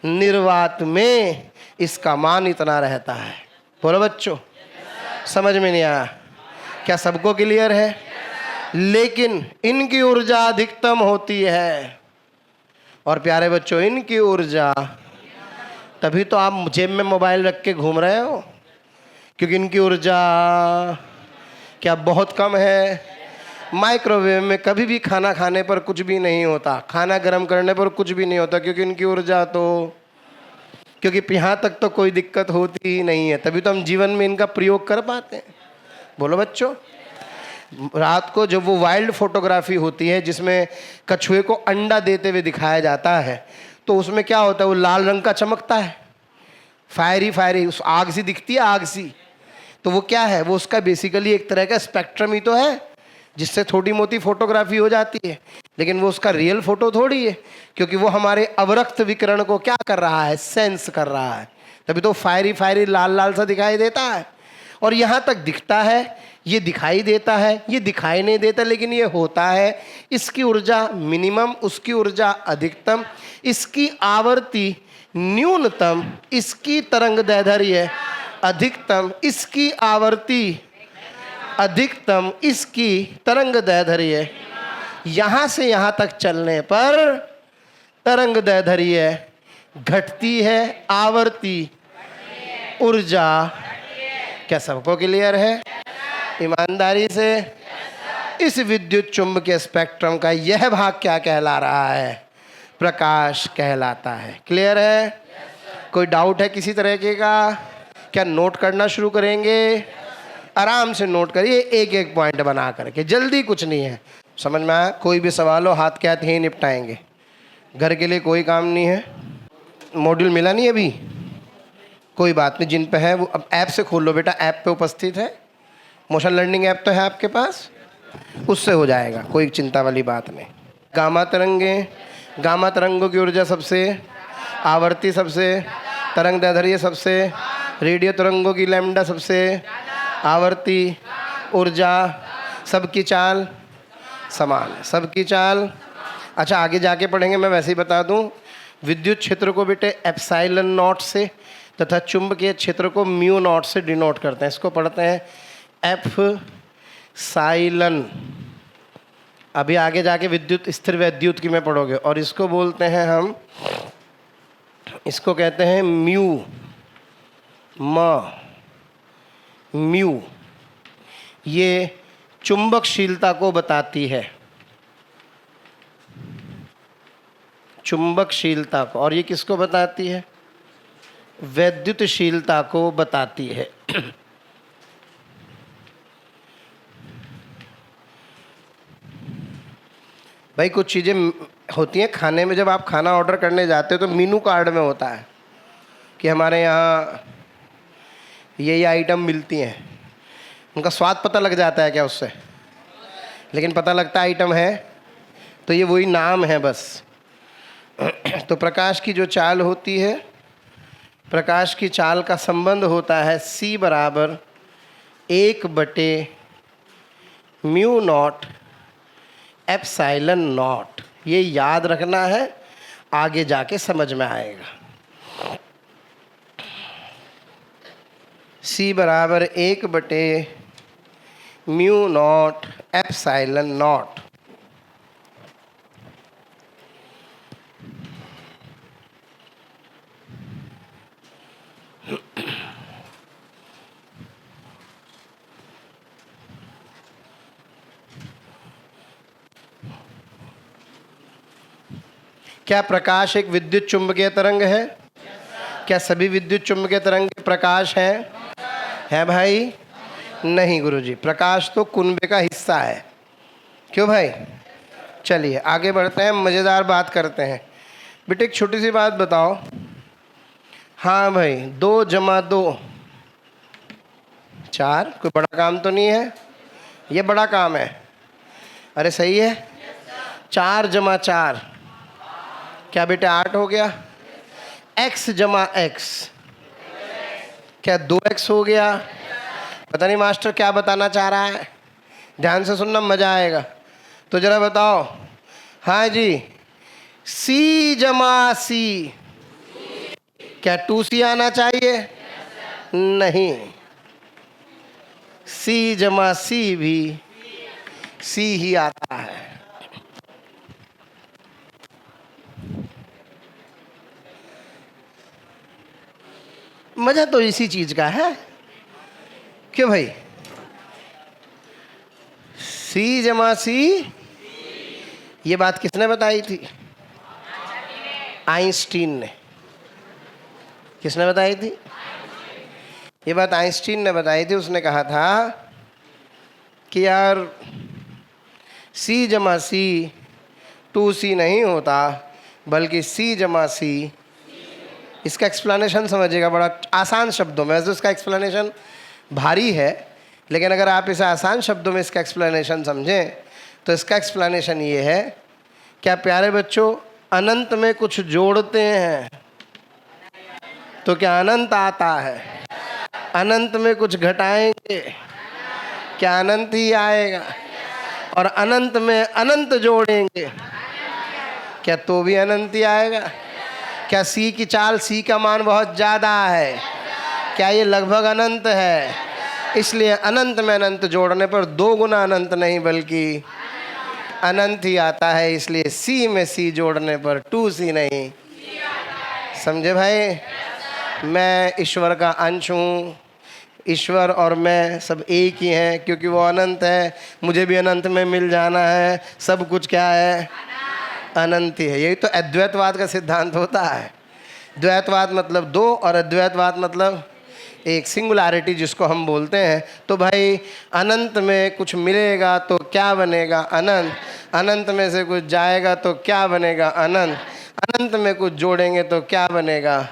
[SPEAKER 1] निर्वात में इसका मान इतना रहता है। बोलो बच्चों, समझ में नहीं आया? क्या सबको क्लियर है? लेकिन इनकी ऊर्जा अधिकतम होती है। और प्यारे बच्चों, इनकी ऊर्जा, तभी तो आप जेब में मोबाइल रख के घूम रहे हो, क्योंकि इनकी ऊर्जा क्या बहुत कम है। माइक्रोवेव में कभी भी खाना खाने पर कुछ भी नहीं होता, खाना गर्म करने पर कुछ भी नहीं होता, क्योंकि इनकी ऊर्जा तो, क्योंकि यहाँ तक तो कोई दिक्कत होती ही नहीं है। तभी तो हम जीवन में इनका प्रयोग कर पाते हैं। बोलो बच्चों, रात को जब वो वाइल्ड फोटोग्राफी होती है जिसमें कछुए को अंडा देते हुए दिखाया जाता है, तो उसमें क्या होता है? वो लाल रंग का चमकता है, फायरी फायरी, उस आग सी दिखती है, आग सी। तो वो क्या है? वो उसका बेसिकली एक तरह का स्पेक्ट्रम ही तो है, जिससे थोड़ी मोटी फोटोग्राफी हो जाती है। लेकिन वो उसका रियल फोटो थोड़ी है, क्योंकि वो हमारे अवरक्त विकिरण को क्या कर रहा है? सेंस कर रहा है। तभी तो फायरी फायरी लाल लाल सा दिखाई देता है। और यहाँ तक दिखता है, ये दिखाई देता है, ये दिखाई नहीं देता, लेकिन ये होता है। इसकी ऊर्जा मिनिमम, उसकी ऊर्जा अधिकतम, इसकी आवर्ती न्यूनतम, इसकी तरंग दैर्ध्य अधिकतम, इसकी आवर्ती अधिकतम, इसकी तरंग दैर्ध्य। यहाँ से यहाँ तक चलने पर तरंग दैर्ध्य घटती है, आवर्ती ऊर्जा। क्या सबको क्लियर है? ईमानदारी से इस विद्युत चुंबकीय स्पेक्ट्रम का यह भाग क्या कहला रहा है? प्रकाश कहलाता है। क्लियर है? कोई डाउट है किसी तरीके का? क्या नोट करना शुरू करेंगे? आराम से नोट करिए, एक एक पॉइंट बना करके, जल्दी कुछ नहीं है। समझ में आया? कोई भी सवाल हो हाथ के हाथ ही निपटाएंगे, घर के लिए कोई काम नहीं है। मॉड्यूल मिला नहीं अभी? कोई बात नहीं, जिन पे है वो अब ऐप से खोल लो बेटा, ऐप पे उपस्थित है। मोशन लर्निंग ऐप तो है आपके पास, उससे हो जाएगा, कोई चिंता वाली बात नहीं। गामा तरंगे, गामा तरंगों की ऊर्जा सबसे, आवर्ती सबसे, तरंग दैर्ध्य सबसे, रेडियो तरंगों की लैम्डा सबसे, आवर्ती ऊर्जा, सबकी चाल समान है, सबकी चाल। अच्छा आगे जाके पढ़ेंगे, मैं वैसे ही बता दूं, विद्युत क्षेत्र को बेटे एप्सिलॉन नॉट से तथा चुंबकीय क्षेत्र को म्यू नॉट से डिनोट करते हैं। इसको पढ़ते हैं एफ साइलन। अभी आगे जाके विद्युत स्थिर वैद्युत की में पढ़ोगे, और इसको बोलते हैं हम, इसको कहते हैं म्यू, म्यू। ये चुंबकशीलता को बताती है, चुंबकशीलता को। और ये किसको बताती है? वैद्युतशीलता को बताती है। भाई कुछ चीज़ें होती हैं खाने में, जब आप खाना ऑर्डर करने जाते हो तो मीनू कार्ड में होता है कि हमारे यहाँ ये आइटम मिलती हैं। उनका स्वाद पता लग जाता है क्या उससे? लेकिन पता लगता आइटम है, तो ये वही नाम है बस। तो प्रकाश की जो चाल होती है, प्रकाश की चाल का संबंध होता है C बराबर 1/म्यू नॉट एप्सिलॉन नॉट। ये याद रखना है, आगे जाके समझ में आएगा। C बराबर 1/म्यू नॉट एप्सिलॉन नॉट। क्या प्रकाश एक विद्युत चुंबकीय तरंग है? क्या सभी विद्युत चुंबकीय तरंग प्रकाश हैं? है भाई? नहीं गुरुजी, प्रकाश तो कुनबे का हिस्सा है। क्यों भाई? चलिए आगे बढ़ते हैं, मज़ेदार बात करते हैं। बेटे एक छोटी सी बात बताओ। हाँ भाई, 2 + 2 4। कोई बड़ा काम तो नहीं है? ये बड़ा काम है। अरे सही है। 4 + 4 क्या बेटे 8 हो गया? x + x क्या 2x हो गया? पता नहीं मास्टर क्या बताना चाह रहा है, ध्यान से सुनना, मज़ा आएगा। तो जरा बताओ। हाँ जी, C + C क्या 2C आना चाहिए? नहीं, C + C भी C ही आता है। मजा तो इसी चीज का है। क्यों भाई? C + C, ये बात किसने बताई थी? आइंस्टीन ने। किसने बताई थी? ये बात आइंस्टीन ने बताई थी। उसने कहा था कि यार C + C 2C नहीं होता, बल्कि C + C। इसका एक्सप्लेनेशन समझिएगा बड़ा आसान शब्दों में। वैसे उसका एक्सप्लेनेशन भारी है, लेकिन अगर आप इसे आसान शब्दों में इसका एक्सप्लेनेशन समझें तो इसका एक्सप्लेनेशन ये है। क्या प्यारे बच्चों, अनंत में कुछ जोड़ते हैं तो क्या अनंत आता है? अनंत में कुछ घटाएंगे क्या अनंत ही आएगा, और अनंत में अनंत जोड़ेंगे क्या तो भी अनंत ही आएगा। क्या सी की चाल, सी का मान बहुत ज़्यादा है, क्या ये लगभग अनंत है, इसलिए अनंत में अनंत जोड़ने पर 2 गुना अनंत नहीं बल्कि अनंत ही आता है, इसलिए सी में सी जोड़ने पर 2C नहीं। समझे भाई? मैं ईश्वर का अंश हूँ, ईश्वर और मैं सब एक ही हैं, क्योंकि वो अनंत है, मुझे भी अनंत में मिल जाना है, सब कुछ क्या है, अनंत ही है। यही तो अद्वैतवाद का सिद्धांत होता है। द्वैतवाद मतलब 2 और अद्वैतवाद मतलब एक, सिंगुलैरिटी जिसको हम बोलते हैं। तो भाई अनंत में कुछ मिलेगा तो क्या बनेगा, अनंत। अनंत में से कुछ जाएगा तो क्या बनेगा, अनंत। अनंत में कुछ जोड़ेंगे तो क्या बनेगा,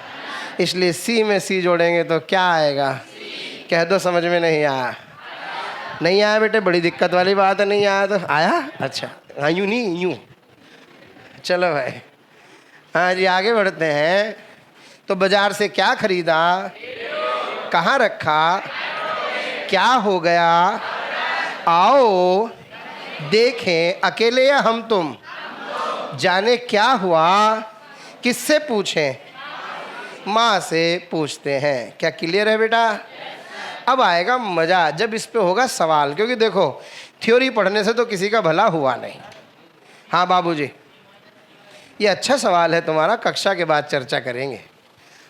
[SPEAKER 1] इसलिए सी में सी जोड़ेंगे तो क्या आएगा। कह दो समझ में नहीं आया? नहीं आया बेटे, बड़ी दिक्कत वाली बात है। नहीं आया तो आया, अच्छा हाँ, यूँ नहीं यूँ। चलो भाई, हाँ जी आगे बढ़ते हैं। तो बाजार से क्या खरीदा, कहाँ रखा, क्या हो गया, आओ देखें अकेले या हम तुम, जाने क्या हुआ, किससे पूछें, माँ से पूछते हैं। क्या क्लियर है बेटा? अब आएगा मज़ा जब इस पे होगा सवाल, क्योंकि देखो थ्योरी पढ़ने से तो किसी का भला हुआ नहीं। हाँ बाबूजी, ये अच्छा सवाल है तुम्हारा, कक्षा के बाद चर्चा करेंगे।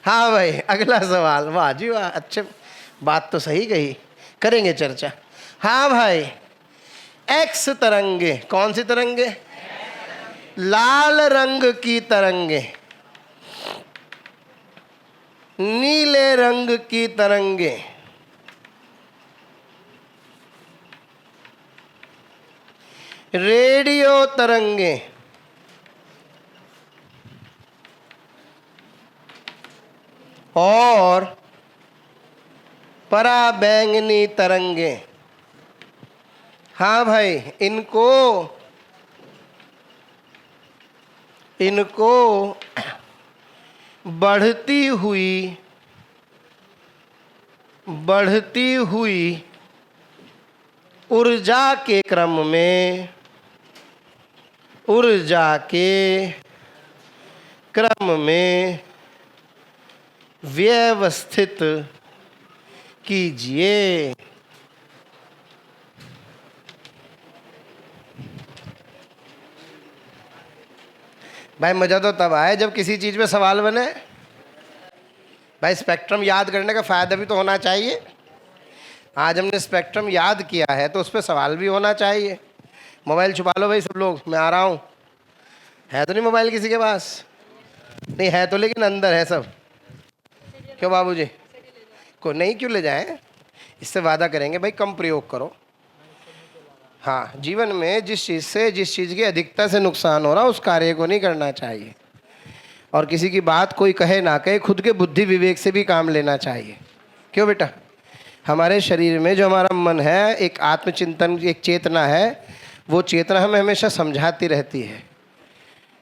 [SPEAKER 1] हाँ भाई अगला सवाल, वाह जी वाह, अच्छे बात तो सही कही, करेंगे चर्चा। हाँ भाई, एक्स तरंगे, कौन सी तरंगे? लाल रंग की तरंगे, नीले रंग की तरंगे, रेडियो तरंगे, और पराबैंगनी तरंगे। हाँ भाई, इनको बढ़ती हुई ऊर्जा के क्रम में व्यवस्थित कीजिए। भाई मज़ा तो तब आए जब किसी चीज़ पे सवाल बने। भाई स्पेक्ट्रम याद करने का फ़ायदा भी तो होना चाहिए। आज हमने स्पेक्ट्रम याद किया है तो उस पर सवाल भी होना चाहिए। मोबाइल छुपा लो भाई सब लोग, मैं आ रहा हूँ। है तो नहीं मोबाइल किसी के पास? नहीं है तो, लेकिन अंदर है सब। क्यों बाबूजी? को नहीं क्यों ले जाएं? इससे वादा करेंगे भाई कम प्रयोग करो। हाँ, जीवन में जिस चीज़ की अधिकता से नुकसान हो रहा उस कार्य को नहीं करना चाहिए। और किसी की बात कोई कहे ना कहे, खुद के बुद्धि विवेक से भी काम लेना चाहिए। क्यों बेटा? हमारे शरीर में जो हमारा मन है, एक आत्मचिंतन, एक चेतना है, वो चेतना हमें हमेशा समझाती रहती है।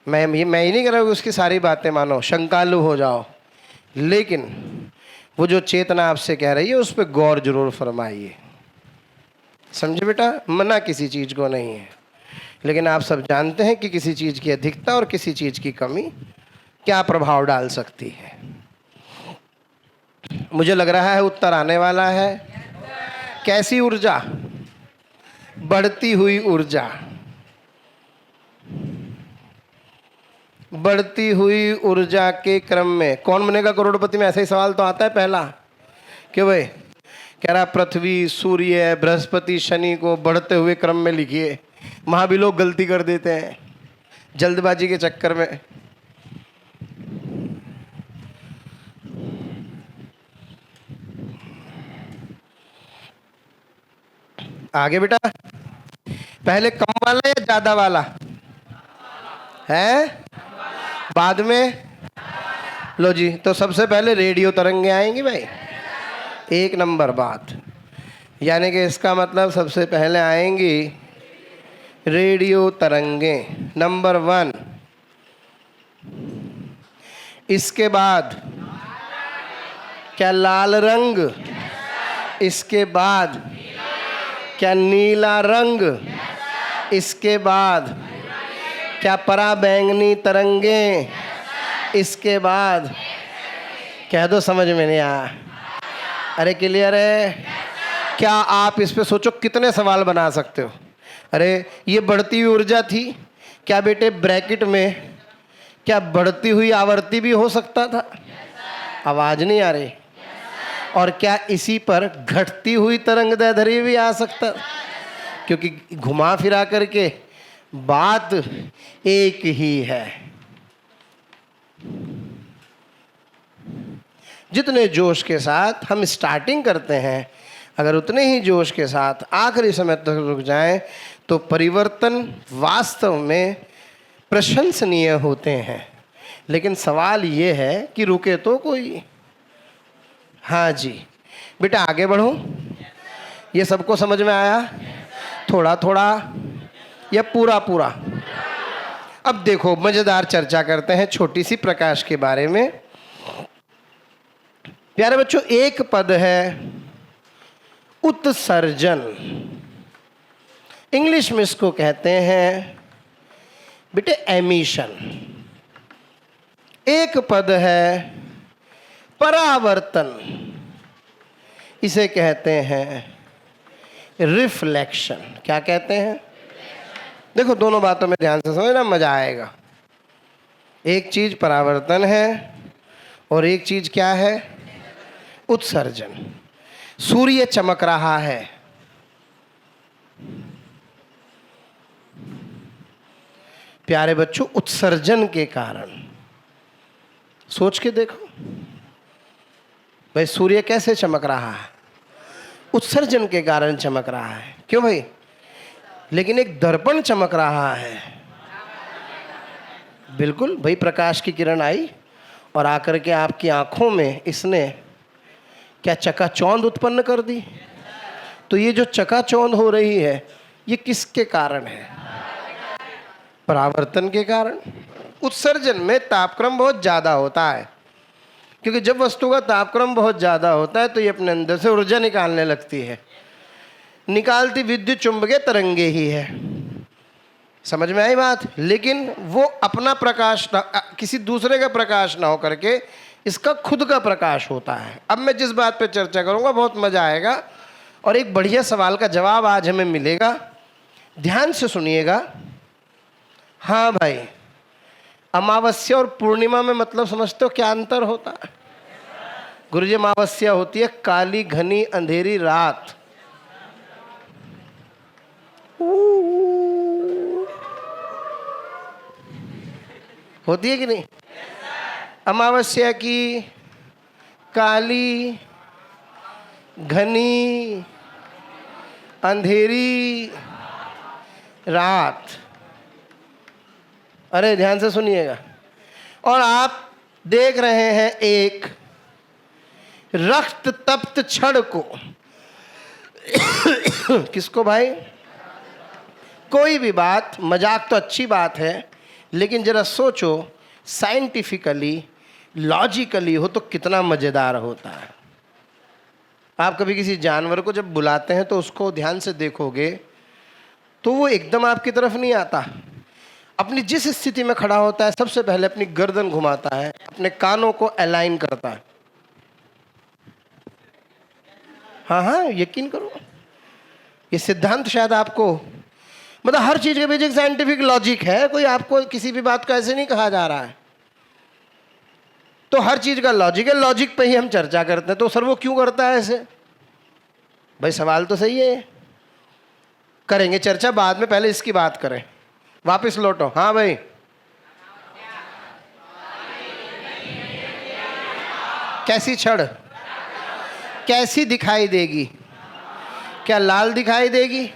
[SPEAKER 1] मैं ही नहीं कह रहा हूँ उसकी सारी बातें मानो, शंकालु हो जाओ, लेकिन वो जो चेतना आपसे कह रही है उस पर गौर जरूर फरमाइए। समझे बेटा? मना किसी चीज़ को नहीं है, लेकिन आप सब जानते हैं कि किसी चीज़ की अधिकता और किसी चीज़ की कमी क्या प्रभाव डाल सकती है। मुझे लग रहा है उत्तर आने वाला है। कैसी ऊर्जा? बढ़ती हुई ऊर्जा। बढ़ती हुई ऊर्जा के क्रम में कौन बनेगा करोड़पति में? ऐसा ही सवाल तो आता है पहला। क्यों भाई? कह रहा पृथ्वी, सूर्य, बृहस्पति, शनि को बढ़ते हुए क्रम में लिखिए। वहाँ भी लोग गलती कर देते हैं जल्दबाजी के चक्कर में। आगे बेटा, पहले कम वाला या ज्यादा वाला है? बाद में? लो जी, तो सबसे पहले रेडियो तरंगे आएंगी भाई, 1 नंबर बात। यानी कि इसका मतलब सबसे पहले आएंगी रेडियो तरंगे, नंबर 1। इसके बाद क्या? लाल रंग, इसके बाद क्या नीला रंग, इसके बाद क्या पराबैंगनी तरंगे, इसके बाद कह दो समझ में नहीं आया। अरे क्लियर है? क्या आप इस पे सोचो कितने सवाल बना सकते हो। अरे ये बढ़ती हुई ऊर्जा थी, क्या बेटे ब्रैकेट में क्या बढ़ती हुई आवर्ती भी हो सकता था? आवाज नहीं आ रही। और क्या इसी पर घटती हुई तरंग दैर्ध्य भी आ सकता? क्योंकि घुमा फिरा करके बात एक ही है। जितने जोश के साथ हम स्टार्टिंग करते हैं, अगर उतने ही जोश के साथ आखिरी समय तक रुक जाएं, तो परिवर्तन वास्तव में प्रशंसनीय होते हैं। लेकिन सवाल ये है कि रुके तो कोई। हाँ जी बेटा, आगे बढ़ो। ये सबको समझ में आया? थोड़ा थोड़ा या पूरा पूरा? अब देखो, मजेदार चर्चा करते हैं छोटी सी प्रकाश के बारे में। प्यारे बच्चों, एक पद है उत्सर्जन। इंग्लिश में इसको कहते हैं बेटे एमिशन। एक पद है परावर्तन, इसे कहते हैं रिफ्लेक्शन। क्या कहते हैं? देखो, दोनों बातों में ध्यान से समझना, मजा आएगा। एक चीज परावर्तन है और एक चीज क्या है? उत्सर्जन। सूर्य चमक रहा है, प्यारे बच्चों, उत्सर्जन के कारण। सोच के देखो भाई, सूर्य कैसे चमक रहा है? उत्सर्जन के कारण चमक रहा है। क्यों भाई? लेकिन एक दर्पण चमक रहा है। बिल्कुल भाई, प्रकाश की किरण आई और आकर के आपकी आंखों में इसने क्या चकाचौंध उत्पन्न कर दी? तो ये जो चकाचौंध हो रही है, ये किसके कारण है? परावर्तन के कारण। उत्सर्जन में तापक्रम बहुत ज़्यादा होता है, क्योंकि जब वस्तु का तापक्रम बहुत ज़्यादा होता है तो ये अपने अंदर से ऊर्जा निकालने लगती है। निकालती विद्युत चुंबकीय तरंगे ही है। समझ में आई बात? लेकिन वो अपना प्रकाश किसी दूसरे का प्रकाश ना हो करके इसका खुद का प्रकाश होता है। अब मैं जिस बात पे चर्चा करूंगा बहुत मजा आएगा और एक बढ़िया सवाल का जवाब आज हमें मिलेगा। ध्यान से सुनिएगा। हाँ भाई, अमावस्या और पूर्णिमा में मतलब समझते हो क्या अंतर होता है? गुरुजी, अमावस्या होती है काली घनी अंधेरी रात। होती है कि नहीं? अमावस्या की काली घनी अंधेरी रात। अरे ध्यान से सुनिएगा। और आप देख रहे हैं एक रक्त तप्त क्षण को। किसको भाई? कोई भी बात, मजाक तो अच्छी बात है, लेकिन जरा सोचो साइंटिफिकली लॉजिकली हो तो कितना मजेदार होता है। आप कभी किसी जानवर को जब बुलाते हैं तो उसको ध्यान से देखोगे तो वो एकदम आपकी तरफ नहीं आता। अपनी जिस स्थिति में खड़ा होता है सबसे पहले अपनी गर्दन घुमाता है, अपने कानों को अलाइन करता है। हाँ हाँ, यकीन करो, ये सिद्धांत शायद आपको, मतलब हर चीज के पीछे साइंटिफिक लॉजिक है। कोई आपको किसी भी बात को ऐसे नहीं कहा जा रहा है। तो हर चीज का लॉजिक है, लॉजिक पे ही हम चर्चा करते हैं। तो सर वो क्यों करता है ऐसे? भाई सवाल तो सही है, करेंगे चर्चा बाद में, पहले इसकी बात करें। वापस लौटो। हाँ भाई, कैसी छड़ कैसी दिखाई देगी? क्या लाल दिखाई देगी?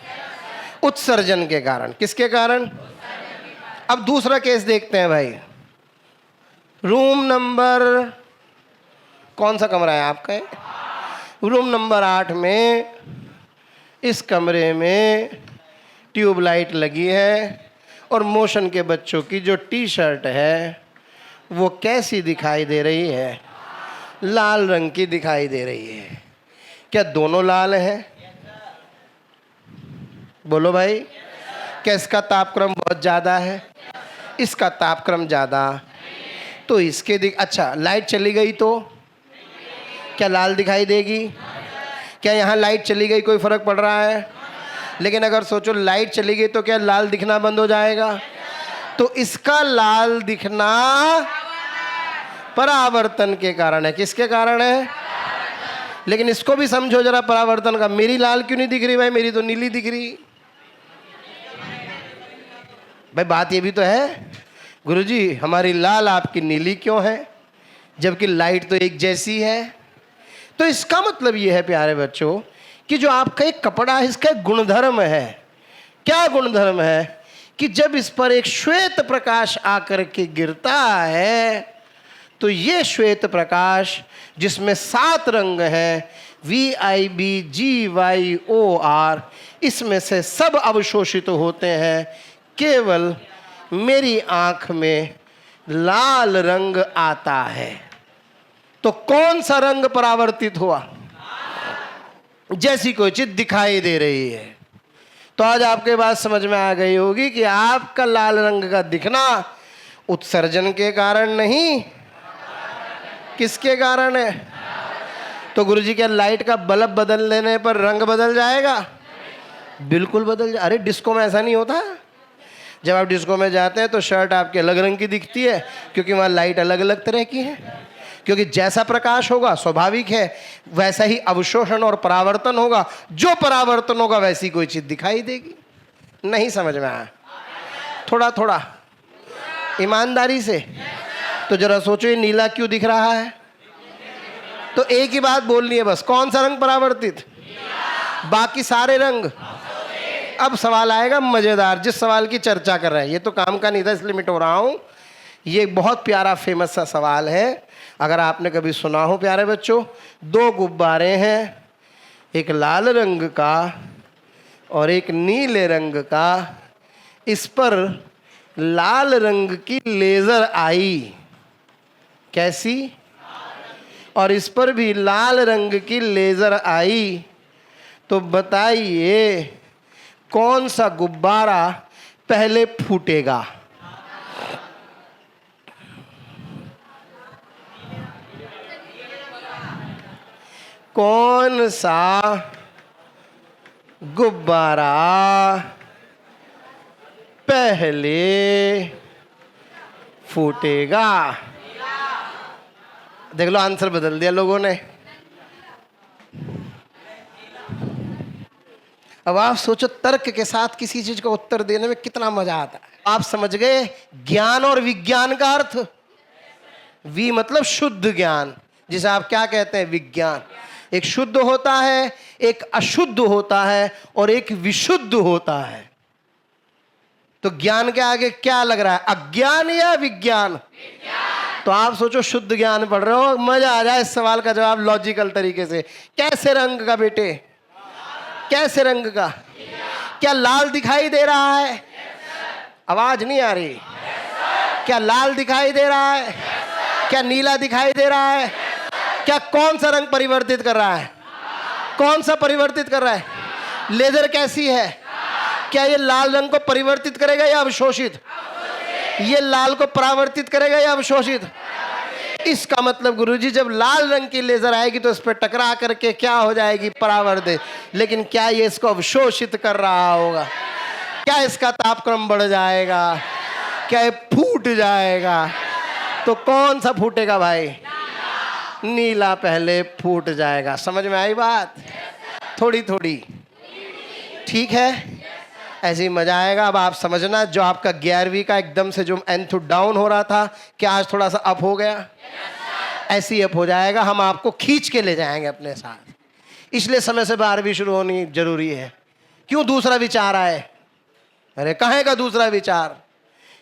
[SPEAKER 1] उत्सर्जन के कारण। किसके कारण? अब दूसरा केस देखते हैं भाई। रूम नंबर, कौन सा कमरा है आपका? रूम नंबर 8 में, इस कमरे में ट्यूबलाइट लगी है और मोशन के बच्चों की जो टी शर्ट है वो कैसी दिखाई दे रही है? लाल रंग की दिखाई दे रही है। क्या दोनों लाल हैं? बोलो भाई। क्या इसका तापक्रम बहुत ज़्यादा है? इसका तापक्रम ज़्यादा। तो इसके अच्छा, लाइट चली गई तो क्या लाल दिखाई देगी? क्या यहाँ लाइट चली गई कोई फर्क पड़ रहा है? लेकिन अगर सोचो लाइट चली गई तो क्या लाल दिखना बंद हो जाएगा? तो इसका लाल दिखना परावर्तन के कारण है। किसके कारण है? लेकिन इसको भी समझो जरा परावर्तन का। मेरी लाल क्यों नहीं दिख रही भाई? मेरी तो नीली दिख रही। भाई बात ये भी तो है गुरुजी, हमारी लाल आपकी नीली क्यों है जबकि लाइट तो एक जैसी है? तो इसका मतलब ये है प्यारे बच्चों कि जो आपका एक कपड़ा है इसका एक गुणधर्म है। क्या गुणधर्म है? कि जब इस पर एक श्वेत प्रकाश आकर के गिरता है तो ये श्वेत प्रकाश जिसमें 7 रंग हैं, VIBGYOR, इसमें से सब अवशोषित होते हैं। केवल मेरी आंख में लाल रंग आता है। तो कौन सा रंग परावर्तित हुआ? जैसी कोई चीज दिखाई दे रही है। तो आज आपके बात समझ में आ गई होगी कि आपका लाल रंग का दिखना उत्सर्जन के कारण नहीं, किसके कारण है? तो गुरुजी क्या लाइट का बल्ब बदल देने पर रंग बदल जाएगा? बिल्कुल बदल जाए। अरे डिस्को में ऐसा नहीं होता? जब आप डिस्को में जाते हैं तो शर्ट आपके अलग रंग की दिखती है क्योंकि वहाँ लाइट अलग अलग तरह की है। क्योंकि जैसा प्रकाश होगा स्वाभाविक है वैसा ही अवशोषण और परावर्तन होगा। जो परावर्तन होगा वैसी कोई चीज दिखाई देगी। नहीं समझ में आया? थोड़ा थोड़ा ईमानदारी से तो जरा सोचो ये नीला क्यों दिख रहा है? तो एक ही बात बोलनी है बस, कौन सा रंग परावर्तित? बाकी सारे रंग। अब सवाल आएगा मजेदार, जिस सवाल की चर्चा कर रहे हैं। ये तो काम का नहीं था इसलिए मिट हो रहा हूं। ये बहुत प्यारा फेमस सा सवाल है, अगर आपने कभी सुना हो प्यारे बच्चों। 2 गुब्बारे हैं, एक लाल रंग का और एक नीले रंग का। इस पर लाल रंग की लेजर आई, कैसी? और इस पर भी लाल रंग की लेजर आई। तो बताइए कौन सा गुब्बारा पहले फूटेगा? कौन सा गुब्बारा पहले फूटेगा? देख लो आंसर बदल दिया लोगों ने। अब आप सोचो तर्क के साथ किसी चीज का उत्तर देने में कितना मजा आता है। आप समझ गए ज्ञान और विज्ञान का अर्थ? वी मतलब शुद्ध ज्ञान, जिसे आप क्या कहते हैं? विज्ञान। एक शुद्ध होता है, एक अशुद्ध होता है और एक विशुद्ध होता है। तो ज्ञान के आगे क्या लग रहा है, अज्ञान या विज्ञान? तो आप सोचो शुद्ध ज्ञान पढ़ रहे हो, मजा आ जाए इस सवाल का जवाब लॉजिकल तरीके से। कैसे रंग का बेटे? कैसे रंग का? क्या लाल दिखाई दे रहा है? आवाज नहीं आ रही। क्या लाल दिखाई दे रहा है? क्या नीला दिखाई दे रहा है? क्या कौन सा रंग परिवर्तित कर रहा है? कौन सा परिवर्तित कर रहा है? लेजर कैसी है? क्या ये लाल रंग को परिवर्तित करेगा या अवशोषित? ये लाल को परावर्तित करेगा या अवशोषित? इसका मतलब गुरुजी जब लाल रंग की लेजर आएगी तो इस पर टकरा करके क्या हो जाएगी? परावर्तित। लेकिन क्या ये इसको अवशोषित कर रहा होगा? क्या इसका तापक्रम बढ़ जाएगा? क्या ये फूट जाएगा? तो कौन सा फूटेगा भाई? नीला पहले फूट जाएगा। समझ में आई बात? थोड़ी थोड़ी ठीक है, ऐसे ही मजा आएगा। अब आप समझना, जो आपका 11वीं का एकदम से जो एंथ डाउन हो रहा था, क्या आज थोड़ा सा अप हो गया? ऐसे ही अप हो जाएगा। हम आपको खींच के ले जाएंगे अपने साथ, इसलिए समय से 12वीं शुरू होनी जरूरी है। क्यों दूसरा विचार आए? अरे कहाँ का दूसरा विचार?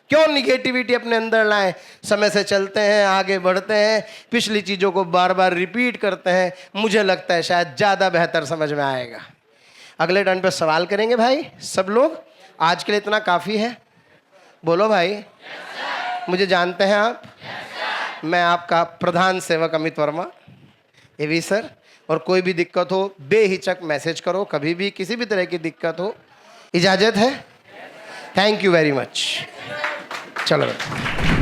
[SPEAKER 1] क्यों निगेटिविटी अपने अंदर लाएं? समय से चलते हैं, आगे बढ़ते हैं, पिछली चीज़ों को बार बार रिपीट करते हैं। मुझे लगता है शायद ज़्यादा बेहतर समझ में आएगा। अगले टर्न पे सवाल करेंगे भाई सब लोग। आज के लिए इतना काफ़ी है। बोलो भाई। मुझे जानते हैं आप। मैं आपका प्रधान सेवक अमित वर्मा, एवी सर। और कोई भी दिक्कत हो बेहिचक मैसेज करो, कभी भी किसी भी तरह की दिक्कत हो। इजाज़त है। Thank you very much. चलो।